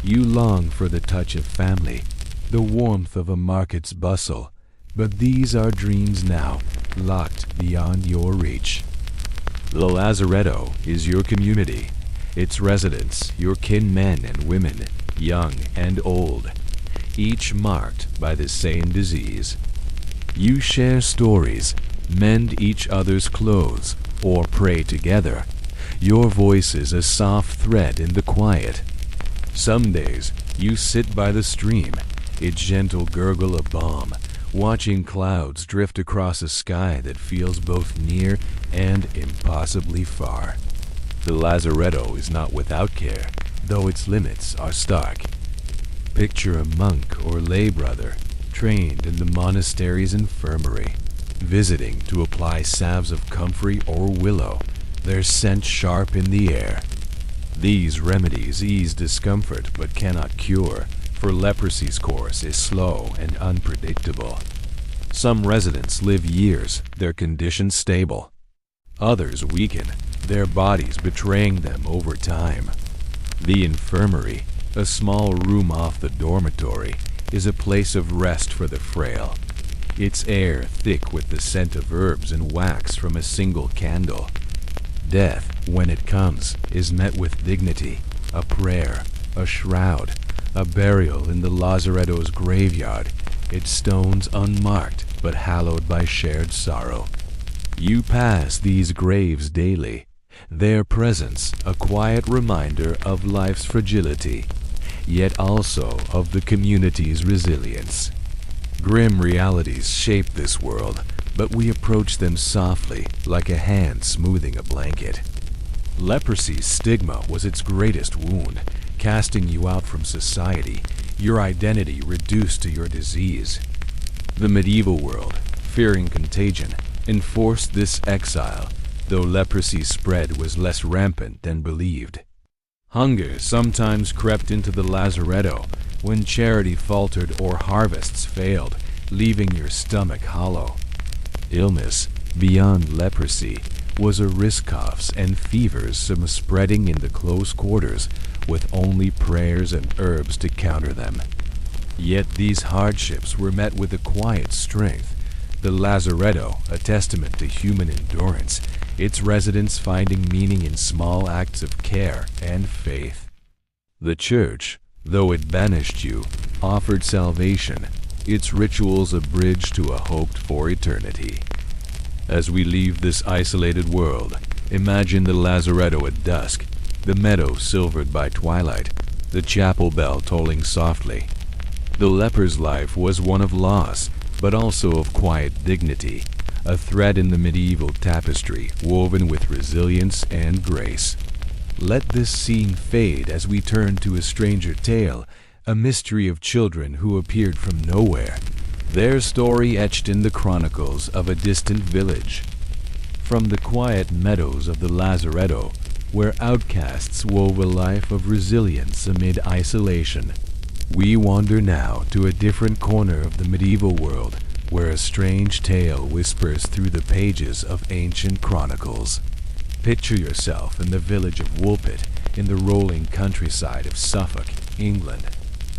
You long for the touch of family, the warmth of a market's bustle, but these are dreams now, locked beyond your reach. The lazaretto is your community, its residents, your kin men and women, young and old, each marked by the same disease. You share stories, mend each other's clothes, or pray together, your voices a soft thread in the quiet. Some days you sit by the stream, its gentle gurgle of balm, watching clouds drift across a sky that feels both near and impossibly far. The lazaretto is not without care, though its limits are stark. Picture a monk or lay brother trained in the monastery's infirmary, visiting to apply salves of comfrey or willow, their scent sharp in the air. These remedies ease discomfort but cannot cure, for leprosy's course is slow and unpredictable. Some residents live years, their condition stable. Others weaken, their bodies betraying them over time. The infirmary, a small room off the dormitory, is a place of rest for the frail, its air thick with the scent of herbs and wax from a single candle. Death, when it comes, is met with dignity, a prayer, a shroud, a burial in the lazaretto's graveyard, its stones unmarked but hallowed by shared sorrow. You pass these graves daily, their presence a quiet reminder of life's fragility, yet also of the community's resilience. Grim realities shape this world, but we approach them softly, like a hand smoothing a blanket. Leprosy's stigma was its greatest wound, casting you out from society, your identity reduced to your disease. The medieval world, fearing contagion, enforced this exile, though leprosy's spread was less rampant than believed. Hunger sometimes crept into the lazaretto when charity faltered or harvests failed, leaving your stomach hollow. Illness, beyond leprosy, was a risk coughs and fevers spreading in the close quarters, with only prayers and herbs to counter them. Yet these hardships were met with a quiet strength, the lazaretto a testament to human endurance, its residents finding meaning in small acts of care and faith. The church, though it banished you, offered salvation, its rituals a bridge to a hoped-for eternity. As we leave this isolated world, imagine the lazaretto at dusk, the meadow silvered by twilight, the chapel bell tolling softly. The leper's life was one of loss, but also of quiet dignity, a thread in the medieval tapestry woven with resilience and grace. Let this scene fade as we turn to a stranger tale, a mystery of children who appeared from nowhere, their story etched in the chronicles of a distant village. From the quiet meadows of the lazaretto, where outcasts wove a life of resilience amid isolation, we wander now to a different corner of the medieval world, where a strange tale whispers through the pages of ancient chronicles. Picture yourself in the village of Woolpit, in the rolling countryside of Suffolk, England.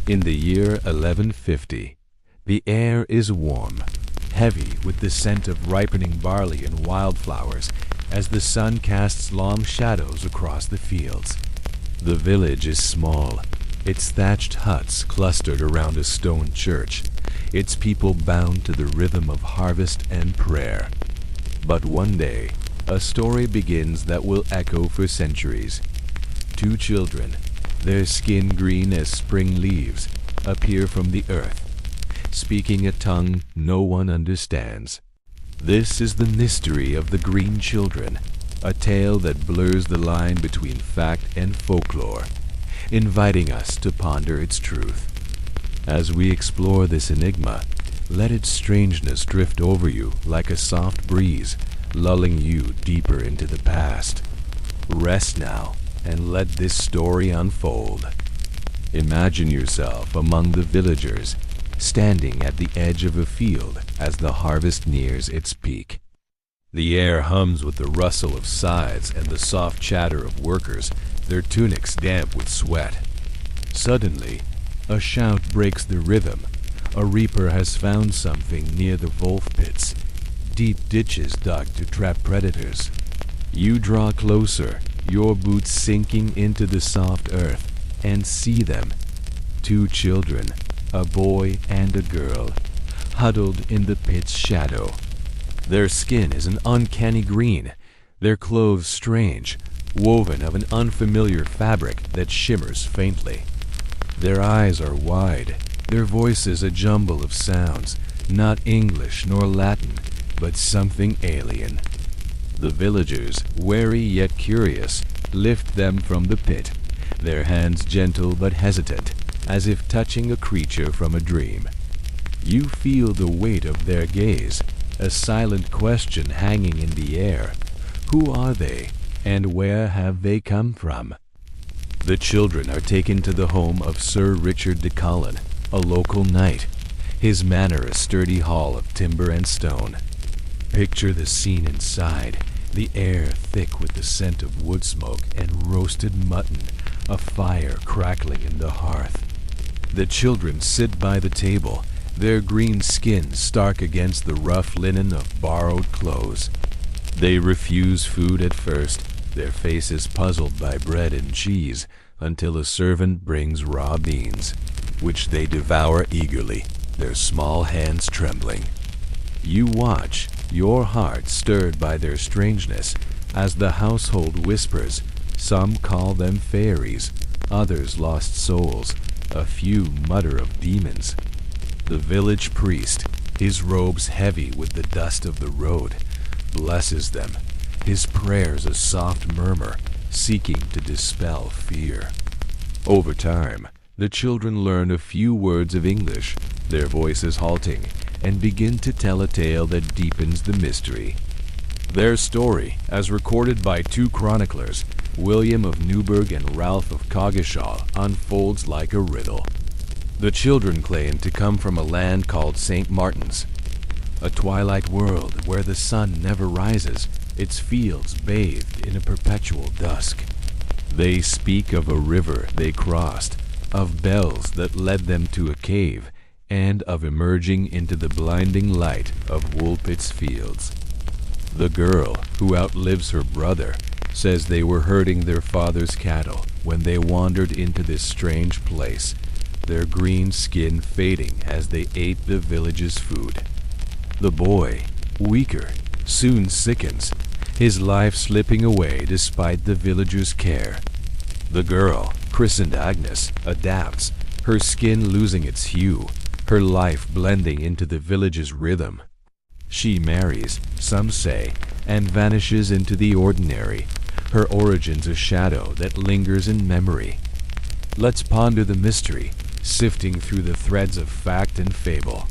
In the year 1150, the air is warm, heavy with the scent of ripening barley and wildflowers as the sun casts long shadows across the fields. The village is small, its thatched huts clustered around a stone church, its people bound to the rhythm of harvest and prayer. But one day, a story begins that will echo for centuries. Two children, their skin green as spring leaves, appear from the earth, speaking a tongue no one understands. This is the mystery of the Green Children, a tale that blurs the line between fact and folklore, inviting us to ponder its truth. As we explore this enigma, let its strangeness drift over you like a soft breeze, lulling you deeper into the past. Rest now and let this story unfold. Imagine yourself among the villagers, standing at the edge of a field as the harvest nears its peak. The air hums with the rustle of scythes and the soft chatter of workers, their tunics damp with sweat. Suddenly, a shout breaks the rhythm. A reaper has found something near the wolf pits, deep ditches dug to trap predators. You draw closer, your boots sinking into the soft earth, and see them. Two children, a boy and a girl, huddled in the pit's shadow. Their skin is an uncanny green, their clothes strange, woven of an unfamiliar fabric that shimmers faintly. Their eyes are wide, their voices a jumble of sounds, not English nor Latin, but something alien. The villagers, wary yet curious, lift them from the pit, their hands gentle but hesitant, as if touching a creature from a dream. You feel the weight of their gaze, a silent question hanging in the air. Who are they, and where have they come from? The children are taken to the home of Sir Richard de Cullen, a local knight, his manor a sturdy hall of timber and stone. Picture the scene inside, the air thick with the scent of wood smoke and roasted mutton, a fire crackling in the hearth. The children sit by the table, their green skin stark against the rough linen of borrowed clothes. They refuse food at first, their faces puzzled by bread and cheese, until a servant brings raw beans, which they devour eagerly, their small hands trembling. You watch, your heart stirred by their strangeness, as the household whispers. Some call them fairies, others lost souls, a few mutter of demons. The village priest, his robes heavy with the dust of the road, blesses them, his prayers a soft murmur, seeking to dispel fear. Over time, the children learn a few words of English, their voices halting, and begin to tell a tale that deepens the mystery. Their story, as recorded by two chroniclers, William of Newburgh and Ralph of Coggeshall, unfolds like a riddle. The children claim to come from a land called St. Martin's, a twilight world where the sun never rises, its fields bathed in a perpetual dusk. They speak of a river they crossed, of bells that led them to a cave, and of emerging into the blinding light of Woolpit's fields. The girl, who outlives her brother, says they were herding their father's cattle when they wandered into this strange place, their green skin fading as they ate the village's food. The boy, weaker, soon sickens, his life slipping away despite the villagers' care. The girl, christened Agnes, adapts, her skin losing its hue, her life blending into the village's rhythm. She marries, some say, and vanishes into the ordinary, her origins a shadow that lingers in memory. Let's ponder the mystery, sifting through the threads of fact and fable.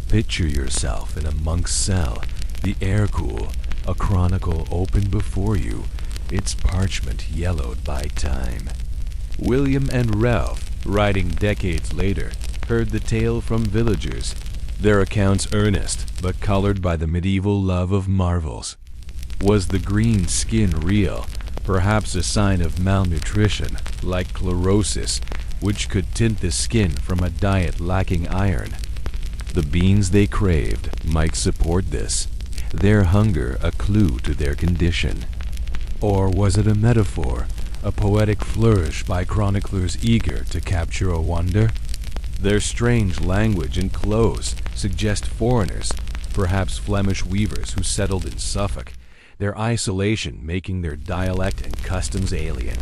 Picture yourself in a monk's cell, the air cool, a chronicle open before you, its parchment yellowed by time. William and Ralph, writing decades later, heard the tale from villagers, their accounts earnest but colored by the medieval love of marvels. Was the green skin real, perhaps a sign of malnutrition, like chlorosis, which could tint the skin from a diet lacking iron? The beans they craved might support this, their hunger a clue to their condition. Or was it a metaphor, a poetic flourish by chroniclers eager to capture a wonder? Their strange language and clothes suggest foreigners, perhaps Flemish weavers who settled in Suffolk, their isolation making their dialect and customs alien.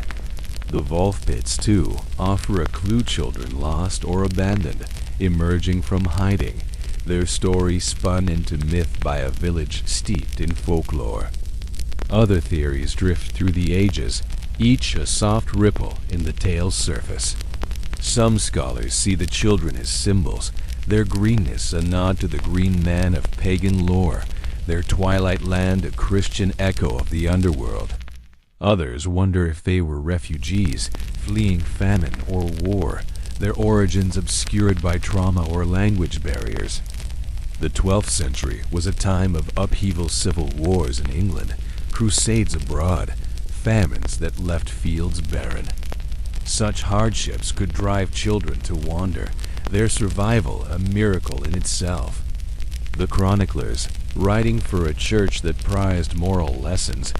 The Wolf pits, too, offer a clue, children lost or abandoned, emerging from hiding, their story spun into myth by a village steeped in folklore. Other theories drift through the ages, each a soft ripple in the tale's surface. Some scholars see the children as symbols, their greenness a nod to the green man of pagan lore, their twilight land a Christian echo of the underworld. Others wonder if they were refugees, fleeing famine or war, their origins obscured by trauma or language barriers. The 12th century was a time of upheaval, civil wars in England, crusades abroad, famines that left fields barren. Such hardships could drive children to wander, their survival a miracle in itself. The chroniclers, writing for a church that prized moral lessons,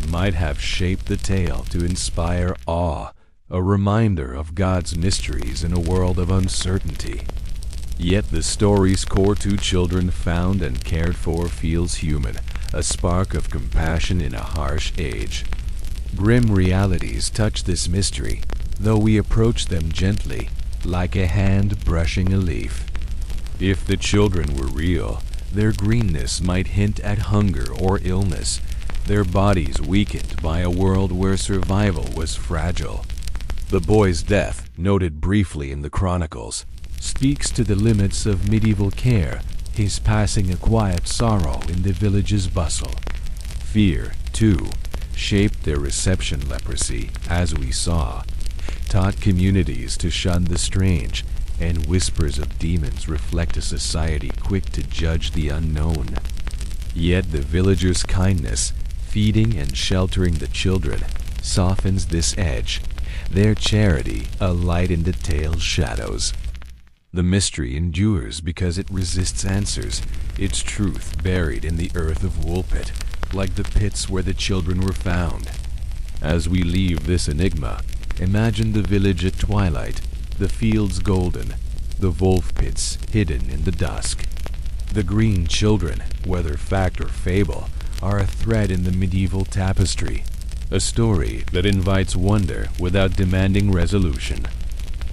might have shaped the tale to inspire awe, a reminder of God's mysteries in a world of uncertainty. Yet the story's core, two children found and cared for, feels human, a spark of compassion in a harsh age. Grim realities touch this mystery, though we approach them gently, like a hand brushing a leaf. If the children were real, their greenness might hint at hunger or illness, their bodies weakened by a world where survival was fragile. The boy's death, noted briefly in the chronicles, speaks to the limits of medieval care, his passing a quiet sorrow in the village's bustle. Fear, too, shaped their reception. Leprosy, as we saw, taught communities to shun the strange, and whispers of demons reflect a society quick to judge the unknown. Yet the villagers' kindness, feeding and sheltering the children, softens this edge, their charity a light in the tale's shadows. The mystery endures because it resists answers, its truth buried in the earth of Woolpit, like the pits where the children were found. As we leave this enigma, imagine the village at twilight, the fields golden, the wolf pits hidden in the dusk. The green children, whether fact or fable, are a thread in the medieval tapestry, a story that invites wonder without demanding resolution.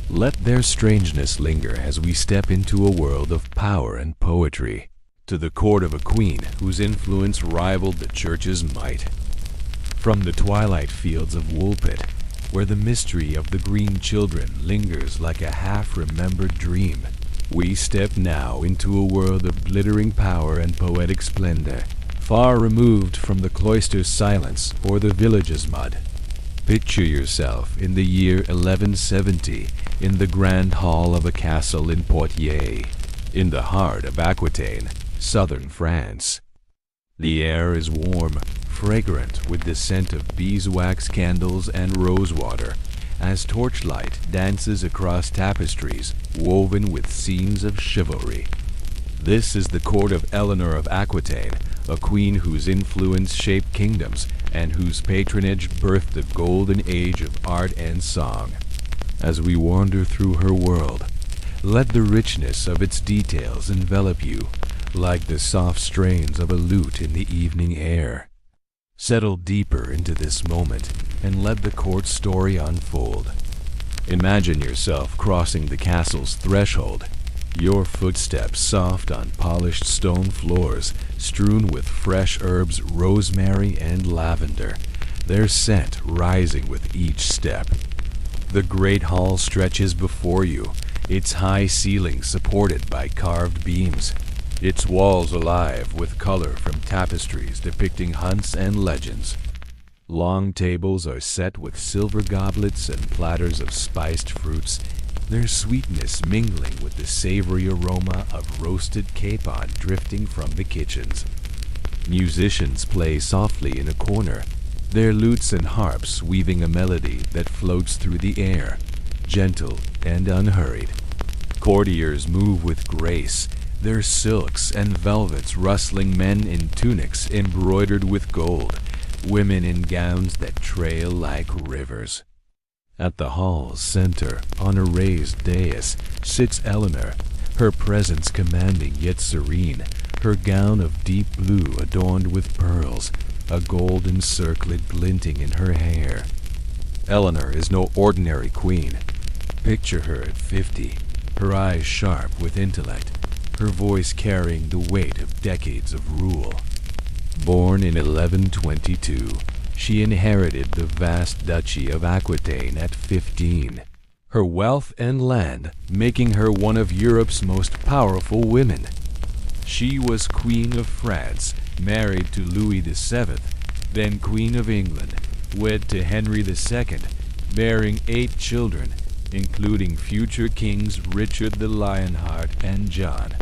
Let their strangeness linger as we step into a world of power and poetry, to the court of a queen whose influence rivaled the church's might. From the twilight fields of Woolpit, where the mystery of the green children lingers like a half-remembered dream, we step now into a world of glittering power and poetic splendor, far removed from the cloister's silence or the village's mud. Picture yourself in the year 1170 in the grand hall of a castle in Poitiers, in the heart of Aquitaine, southern France. The air is warm, fragrant with the scent of beeswax candles and rosewater, as torchlight dances across tapestries woven with scenes of chivalry. This is the court of Eleanor of Aquitaine, a queen whose influence shaped kingdoms and whose patronage birthed the golden age of art and song. As we wander through her world, let the richness of its details envelop you, like the soft strains of a lute in the evening air. Settle deeper into this moment and let the court story unfold. Imagine yourself crossing the castle's threshold, your footsteps soft on polished stone floors strewn with fresh herbs, rosemary and lavender, their scent rising with each step. The great hall stretches before you, its high ceiling supported by carved beams, its walls alive with color from tapestries depicting hunts and legends. Long tables are set with silver goblets and platters of spiced fruits, their sweetness mingling with the savory aroma of roasted capon drifting from the kitchens. Musicians play softly in a corner, their lutes and harps weaving a melody that floats through the air, gentle and unhurried. Courtiers move with grace, their silks and velvets rustling, men in tunics embroidered with gold, women in gowns that trail like rivers. At the hall's center, on a raised dais, sits Eleanor, her presence commanding yet serene, her gown of deep blue adorned with pearls, a golden circlet glinting in her hair. Eleanor is no ordinary queen. Picture her at 50, her eyes sharp with intellect, her voice carrying the weight of decades of rule. Born in 1122, she inherited the vast duchy of Aquitaine at 15, her wealth and land making her one of Europe's most powerful women. She was Queen of France, married to Louis VII, then Queen of England, wed to Henry II, bearing 8 children, including future kings Richard the Lionheart and John.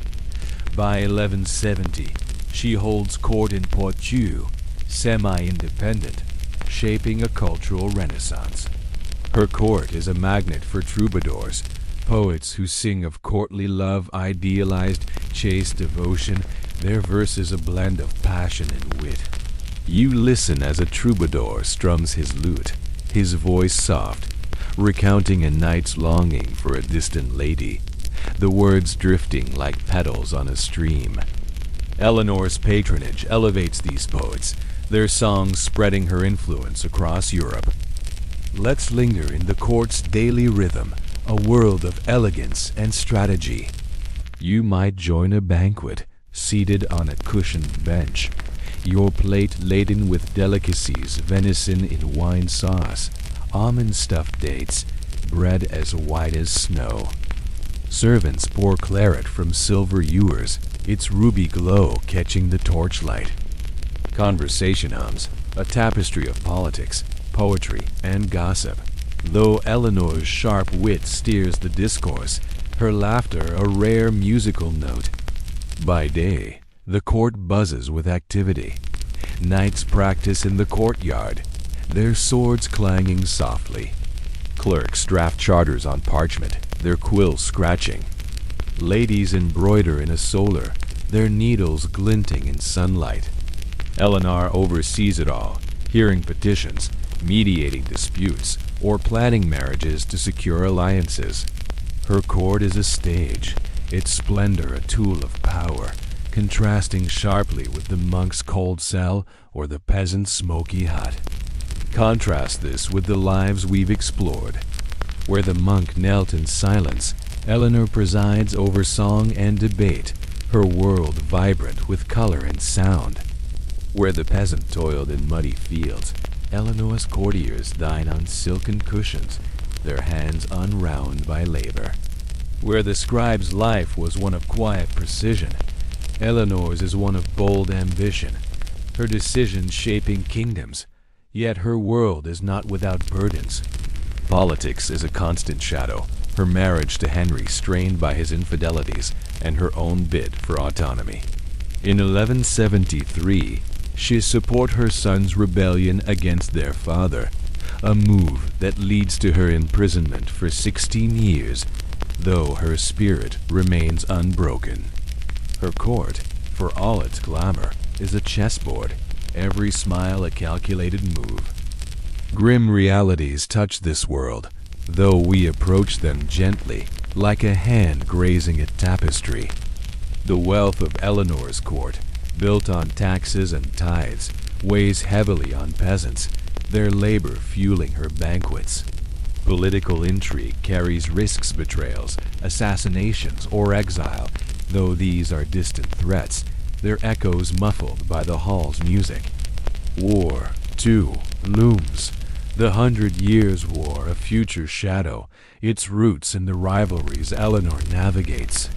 By 1170, she holds court in Poitou, semi-independent, shaping a cultural renaissance. Her court is a magnet for troubadours, poets who sing of courtly love, idealized, chaste devotion, their verses a blend of passion and wit. You listen as a troubadour strums his lute, his voice soft, recounting a knight's longing for a distant lady, the words drifting like petals on a stream. Eleanor's patronage elevates these poets, their songs spreading her influence across Europe. Let's linger in the court's daily rhythm, a world of elegance and strategy. You might join a banquet, seated on a cushioned bench, your plate laden with delicacies, venison in wine sauce, almond-stuffed dates, bread as white as snow. Servants pour claret from silver ewers, its ruby glow catching the torchlight. Conversation hums, a tapestry of politics, poetry, and gossip. Though Eleanor's sharp wit steers the discourse, her laughter a rare musical note. By day, the court buzzes with activity. Knights practice in the courtyard, their swords clanging softly. Clerks draft charters on parchment, their quills scratching. Ladies embroider in a solar, their needles glinting in sunlight. Eleanor oversees it all, hearing petitions, mediating disputes, or planning marriages to secure alliances. Her court is a stage, its splendor a tool of power, contrasting sharply with the monk's cold cell or the peasant's smoky hut. Contrast this with the lives we've explored. Where the monk knelt in silence, Eleanor presides over song and debate, her world vibrant with color and sound. Where the peasant toiled in muddy fields, Eleanor's courtiers dine on silken cushions, their hands unwound by labor. Where the scribe's life was one of quiet precision, Eleanor's is one of bold ambition, her decisions shaping kingdoms, yet her world is not without burdens. Politics is a constant shadow, her marriage to Henry strained by his infidelities and her own bid for autonomy. In 1173, she supports her son's rebellion against their father, a move that leads to her imprisonment for 16 years, though her spirit remains unbroken. Her court, for all its glamour, is a chessboard, every smile a calculated move. Grim realities touch this world, though we approach them gently, like a hand grazing a tapestry. The wealth of Eleanor's court, built on taxes and tithes, weighs heavily on peasants, their labor fueling her banquets. Political intrigue carries risks, betrayals, assassinations, or exile, though these are distant threats, their echoes muffled by the hall's music. War, too, looms. The 100 Years' War, a future shadow, its roots in the rivalries Eleanor navigates.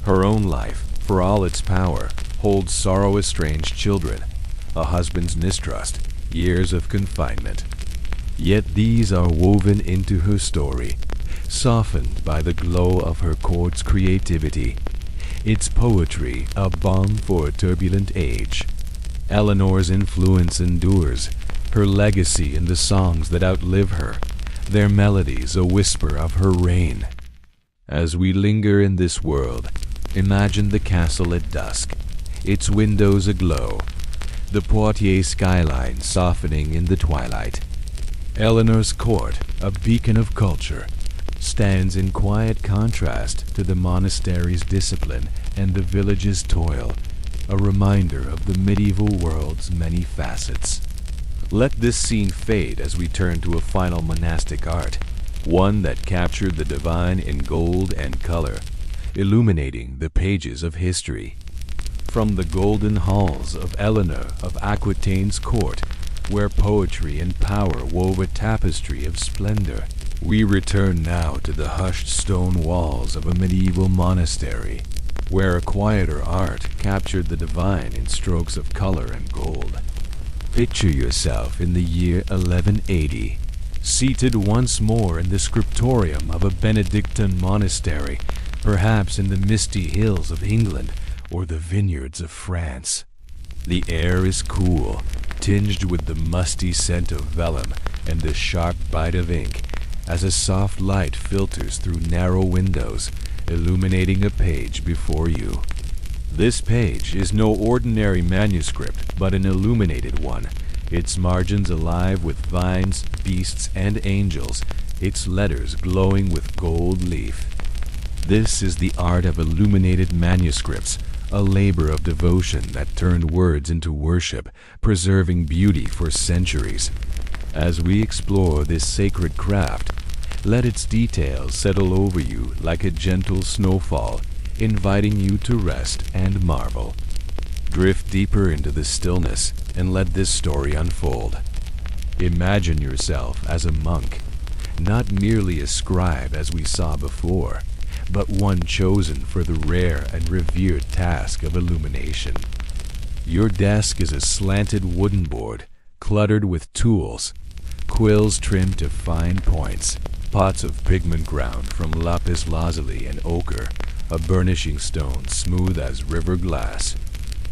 Her own life, for all its power, holds sorrow-estranged children, a husband's mistrust, years of confinement. Yet these are woven into her story, softened by the glow of her court's creativity. Its poetry, a balm for a turbulent age. Eleanor's influence endures, her legacy in the songs that outlive her, their melodies a whisper of her reign. As we linger in this world, imagine the castle at dusk, its windows aglow, the Poitiers skyline softening in the twilight. Eleanor's court, a beacon of culture, stands in quiet contrast to the monastery's discipline and the village's toil, a reminder of the medieval world's many facets. Let this scene fade as we turn to a final monastic art, one that captured the divine in gold and color, illuminating the pages of history. From the golden halls of Eleanor of Aquitaine's court, where poetry and power wove a tapestry of splendor, we return now to the hushed stone walls of a medieval monastery, where a quieter art captured the divine in strokes of color and gold. Picture yourself in the year 1180, seated once more in the scriptorium of a Benedictine monastery, perhaps in the misty hills of England or the vineyards of France. The air is cool, tinged with the musty scent of vellum and the sharp bite of ink, as a soft light filters through narrow windows, illuminating a page before you. This page is no ordinary manuscript, but an illuminated one, its margins alive with vines, beasts, and angels, its letters glowing with gold leaf. This is the art of illuminated manuscripts, a labor of devotion that turned words into worship, preserving beauty for centuries. As we explore this sacred craft, let its details settle over you like a gentle snowfall, inviting you to rest and marvel. Drift deeper into the stillness and let this story unfold. Imagine yourself as a monk, not merely a scribe as we saw before, but one chosen for the rare and revered task of illumination. Your desk is a slanted wooden board, cluttered with tools, quills trimmed to fine points, pots of pigment ground from lapis lazuli and ochre, a burnishing stone smooth as river glass.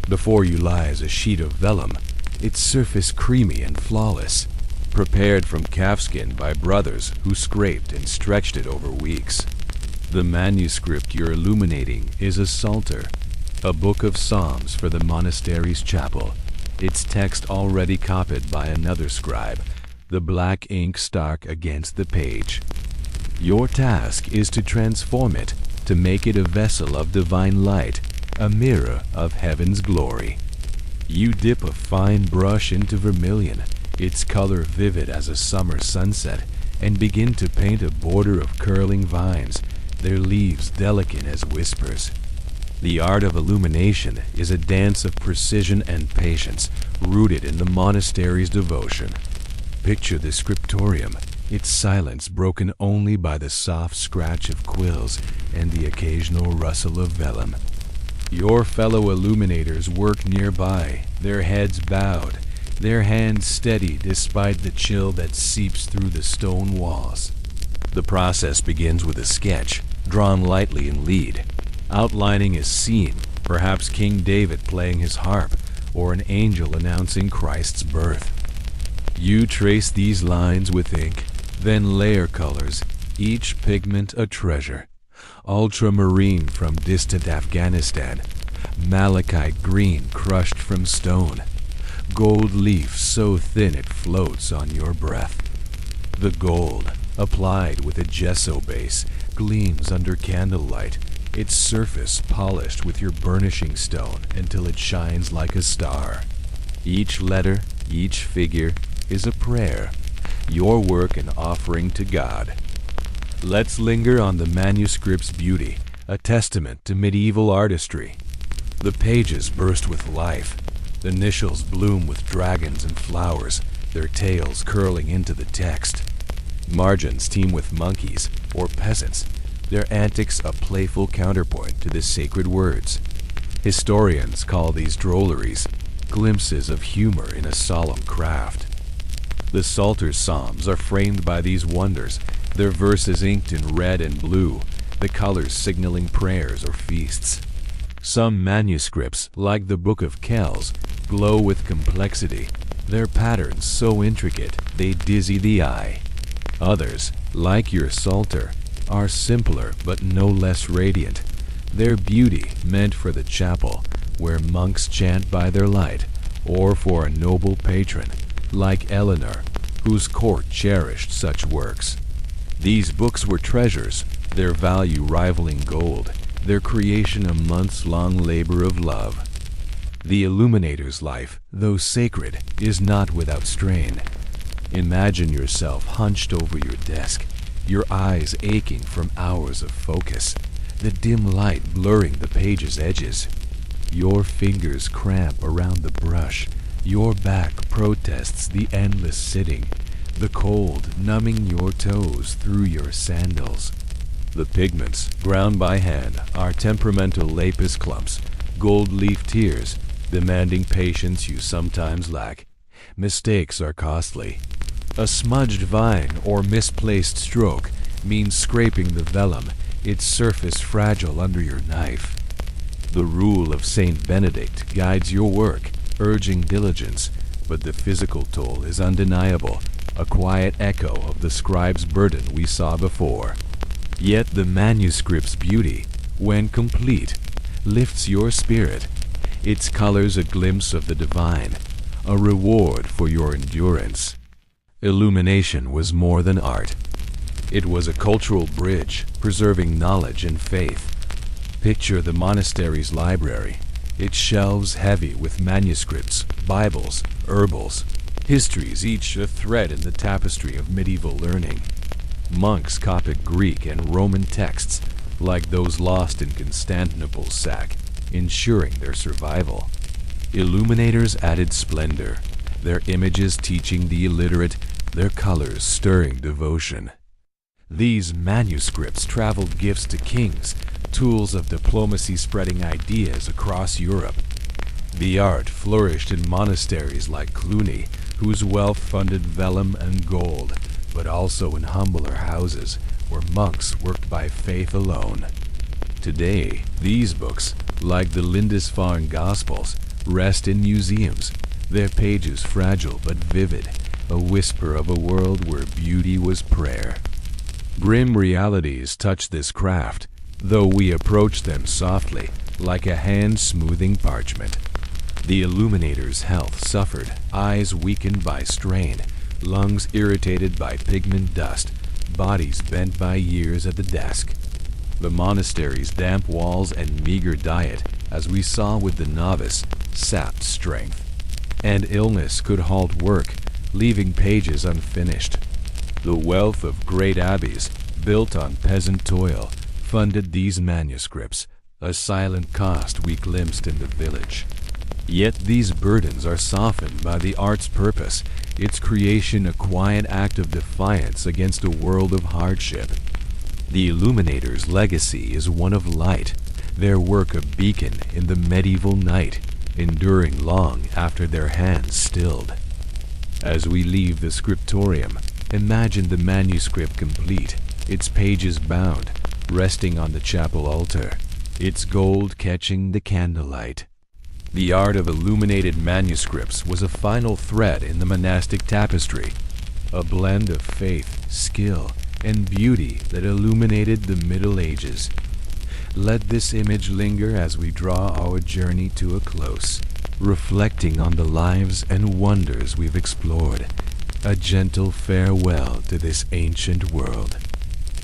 Before you lies a sheet of vellum, its surface creamy and flawless, prepared from calfskin by brothers who scraped and stretched it over weeks. The manuscript you're illuminating is a psalter, a book of psalms for the monastery's chapel, its text already copied by another scribe, the black ink stark against the page. Your task is to transform it, to make it a vessel of divine light, a mirror of heaven's glory. You dip a fine brush into vermilion, its color vivid as a summer sunset, and begin to paint a border of curling vines, their leaves delicate as whispers. The art of illumination is a dance of precision and patience, rooted in the monastery's devotion. Picture the scriptorium, its silence broken only by the soft scratch of quills and the occasional rustle of vellum. Your fellow illuminators work nearby, their heads bowed, their hands steady despite the chill that seeps through the stone walls. The process begins with a sketch, drawn lightly in lead, outlining a scene, perhaps King David playing his harp, or an angel announcing Christ's birth. You trace these lines with ink, then layer colors, each pigment a treasure. Ultramarine from distant Afghanistan, malachite green crushed from stone, gold leaf so thin it floats on your breath. The gold, applied with a gesso base, gleams under candlelight, its surface polished with your burnishing stone until it shines like a star. Each letter, each figure, is a prayer, your work an offering to God. Let's linger on the manuscript's beauty, a testament to medieval artistry. The pages burst with life. The initials bloom with dragons and flowers, their tails curling into the text. Margins teem with monkeys or peasants, their antics a playful counterpoint to the sacred words. Historians call these drolleries glimpses of humor in a solemn craft. The Psalter's psalms are framed by these wonders, their verses inked in red and blue, the colors signaling prayers or feasts. Some manuscripts, like the Book of Kells, glow with complexity, their patterns so intricate they dizzy the eye. Others, like your Psalter, are simpler but no less radiant, their beauty meant for the chapel, where monks chant by their light, or for a noble patron, like Eleanor, whose court cherished such works. These books were treasures, their value rivaling gold, their creation a months-long labor of love. The illuminator's life, though sacred, is not without strain. Imagine yourself hunched over your desk, your eyes aching from hours of focus, the dim light blurring the page's edges. Your fingers cramp around the brush, your back protests the endless sitting, the cold numbing your toes through your sandals. The pigments, ground by hand, are temperamental lapis clumps, gold leaf tears, demanding patience you sometimes lack. Mistakes are costly. A smudged vine or misplaced stroke means scraping the vellum, its surface fragile under your knife. The rule of Saint Benedict guides your work, urging diligence, but the physical toll is undeniable, a quiet echo of the scribe's burden we saw before. Yet the manuscript's beauty, when complete, lifts your spirit. Its colors a glimpse of the divine, a reward for your endurance. Illumination was more than art. It was a cultural bridge, preserving knowledge and faith. Picture the monastery's library, its shelves heavy with manuscripts, Bibles, herbals, histories, each a thread in the tapestry of medieval learning. Monks copied Greek and Roman texts, like those lost in Constantinople's sack, ensuring their survival. Illuminators added splendor, their images teaching the illiterate, their colors stirring devotion. These manuscripts traveled gifts to kings, tools of diplomacy spreading ideas across Europe. The art flourished in monasteries like Cluny, whose wealth funded vellum and gold, but also in humbler houses where monks worked by faith alone. Today, these books, like the Lindisfarne Gospels, rest in museums, their pages fragile but vivid, a whisper of a world where beauty was prayer. Grim realities touch this craft, though we approach them softly, like a hand smoothing parchment. The illuminator's health suffered, eyes weakened by strain, lungs irritated by pigment dust, bodies bent by years at the desk. The monastery's damp walls and meager diet, as we saw with the novice, sapped strength. And illness could halt work, leaving pages unfinished. The wealth of great abbeys, built on peasant toil, funded these manuscripts, a silent cost we glimpsed in the village. Yet these burdens are softened by the art's purpose, its creation a quiet act of defiance against a world of hardship. The illuminator's legacy is one of light, their work a beacon in the medieval night, enduring long after their hands stilled. As we leave the scriptorium, imagine the manuscript complete, its pages bound, resting on the chapel altar, its gold catching the candlelight. The art of illuminated manuscripts was a final thread in the monastic tapestry, a blend of faith, skill, and beauty that illuminated the Middle Ages. Let this image linger as we draw our journey to a close, reflecting on the lives and wonders we've explored. A gentle farewell to this ancient world.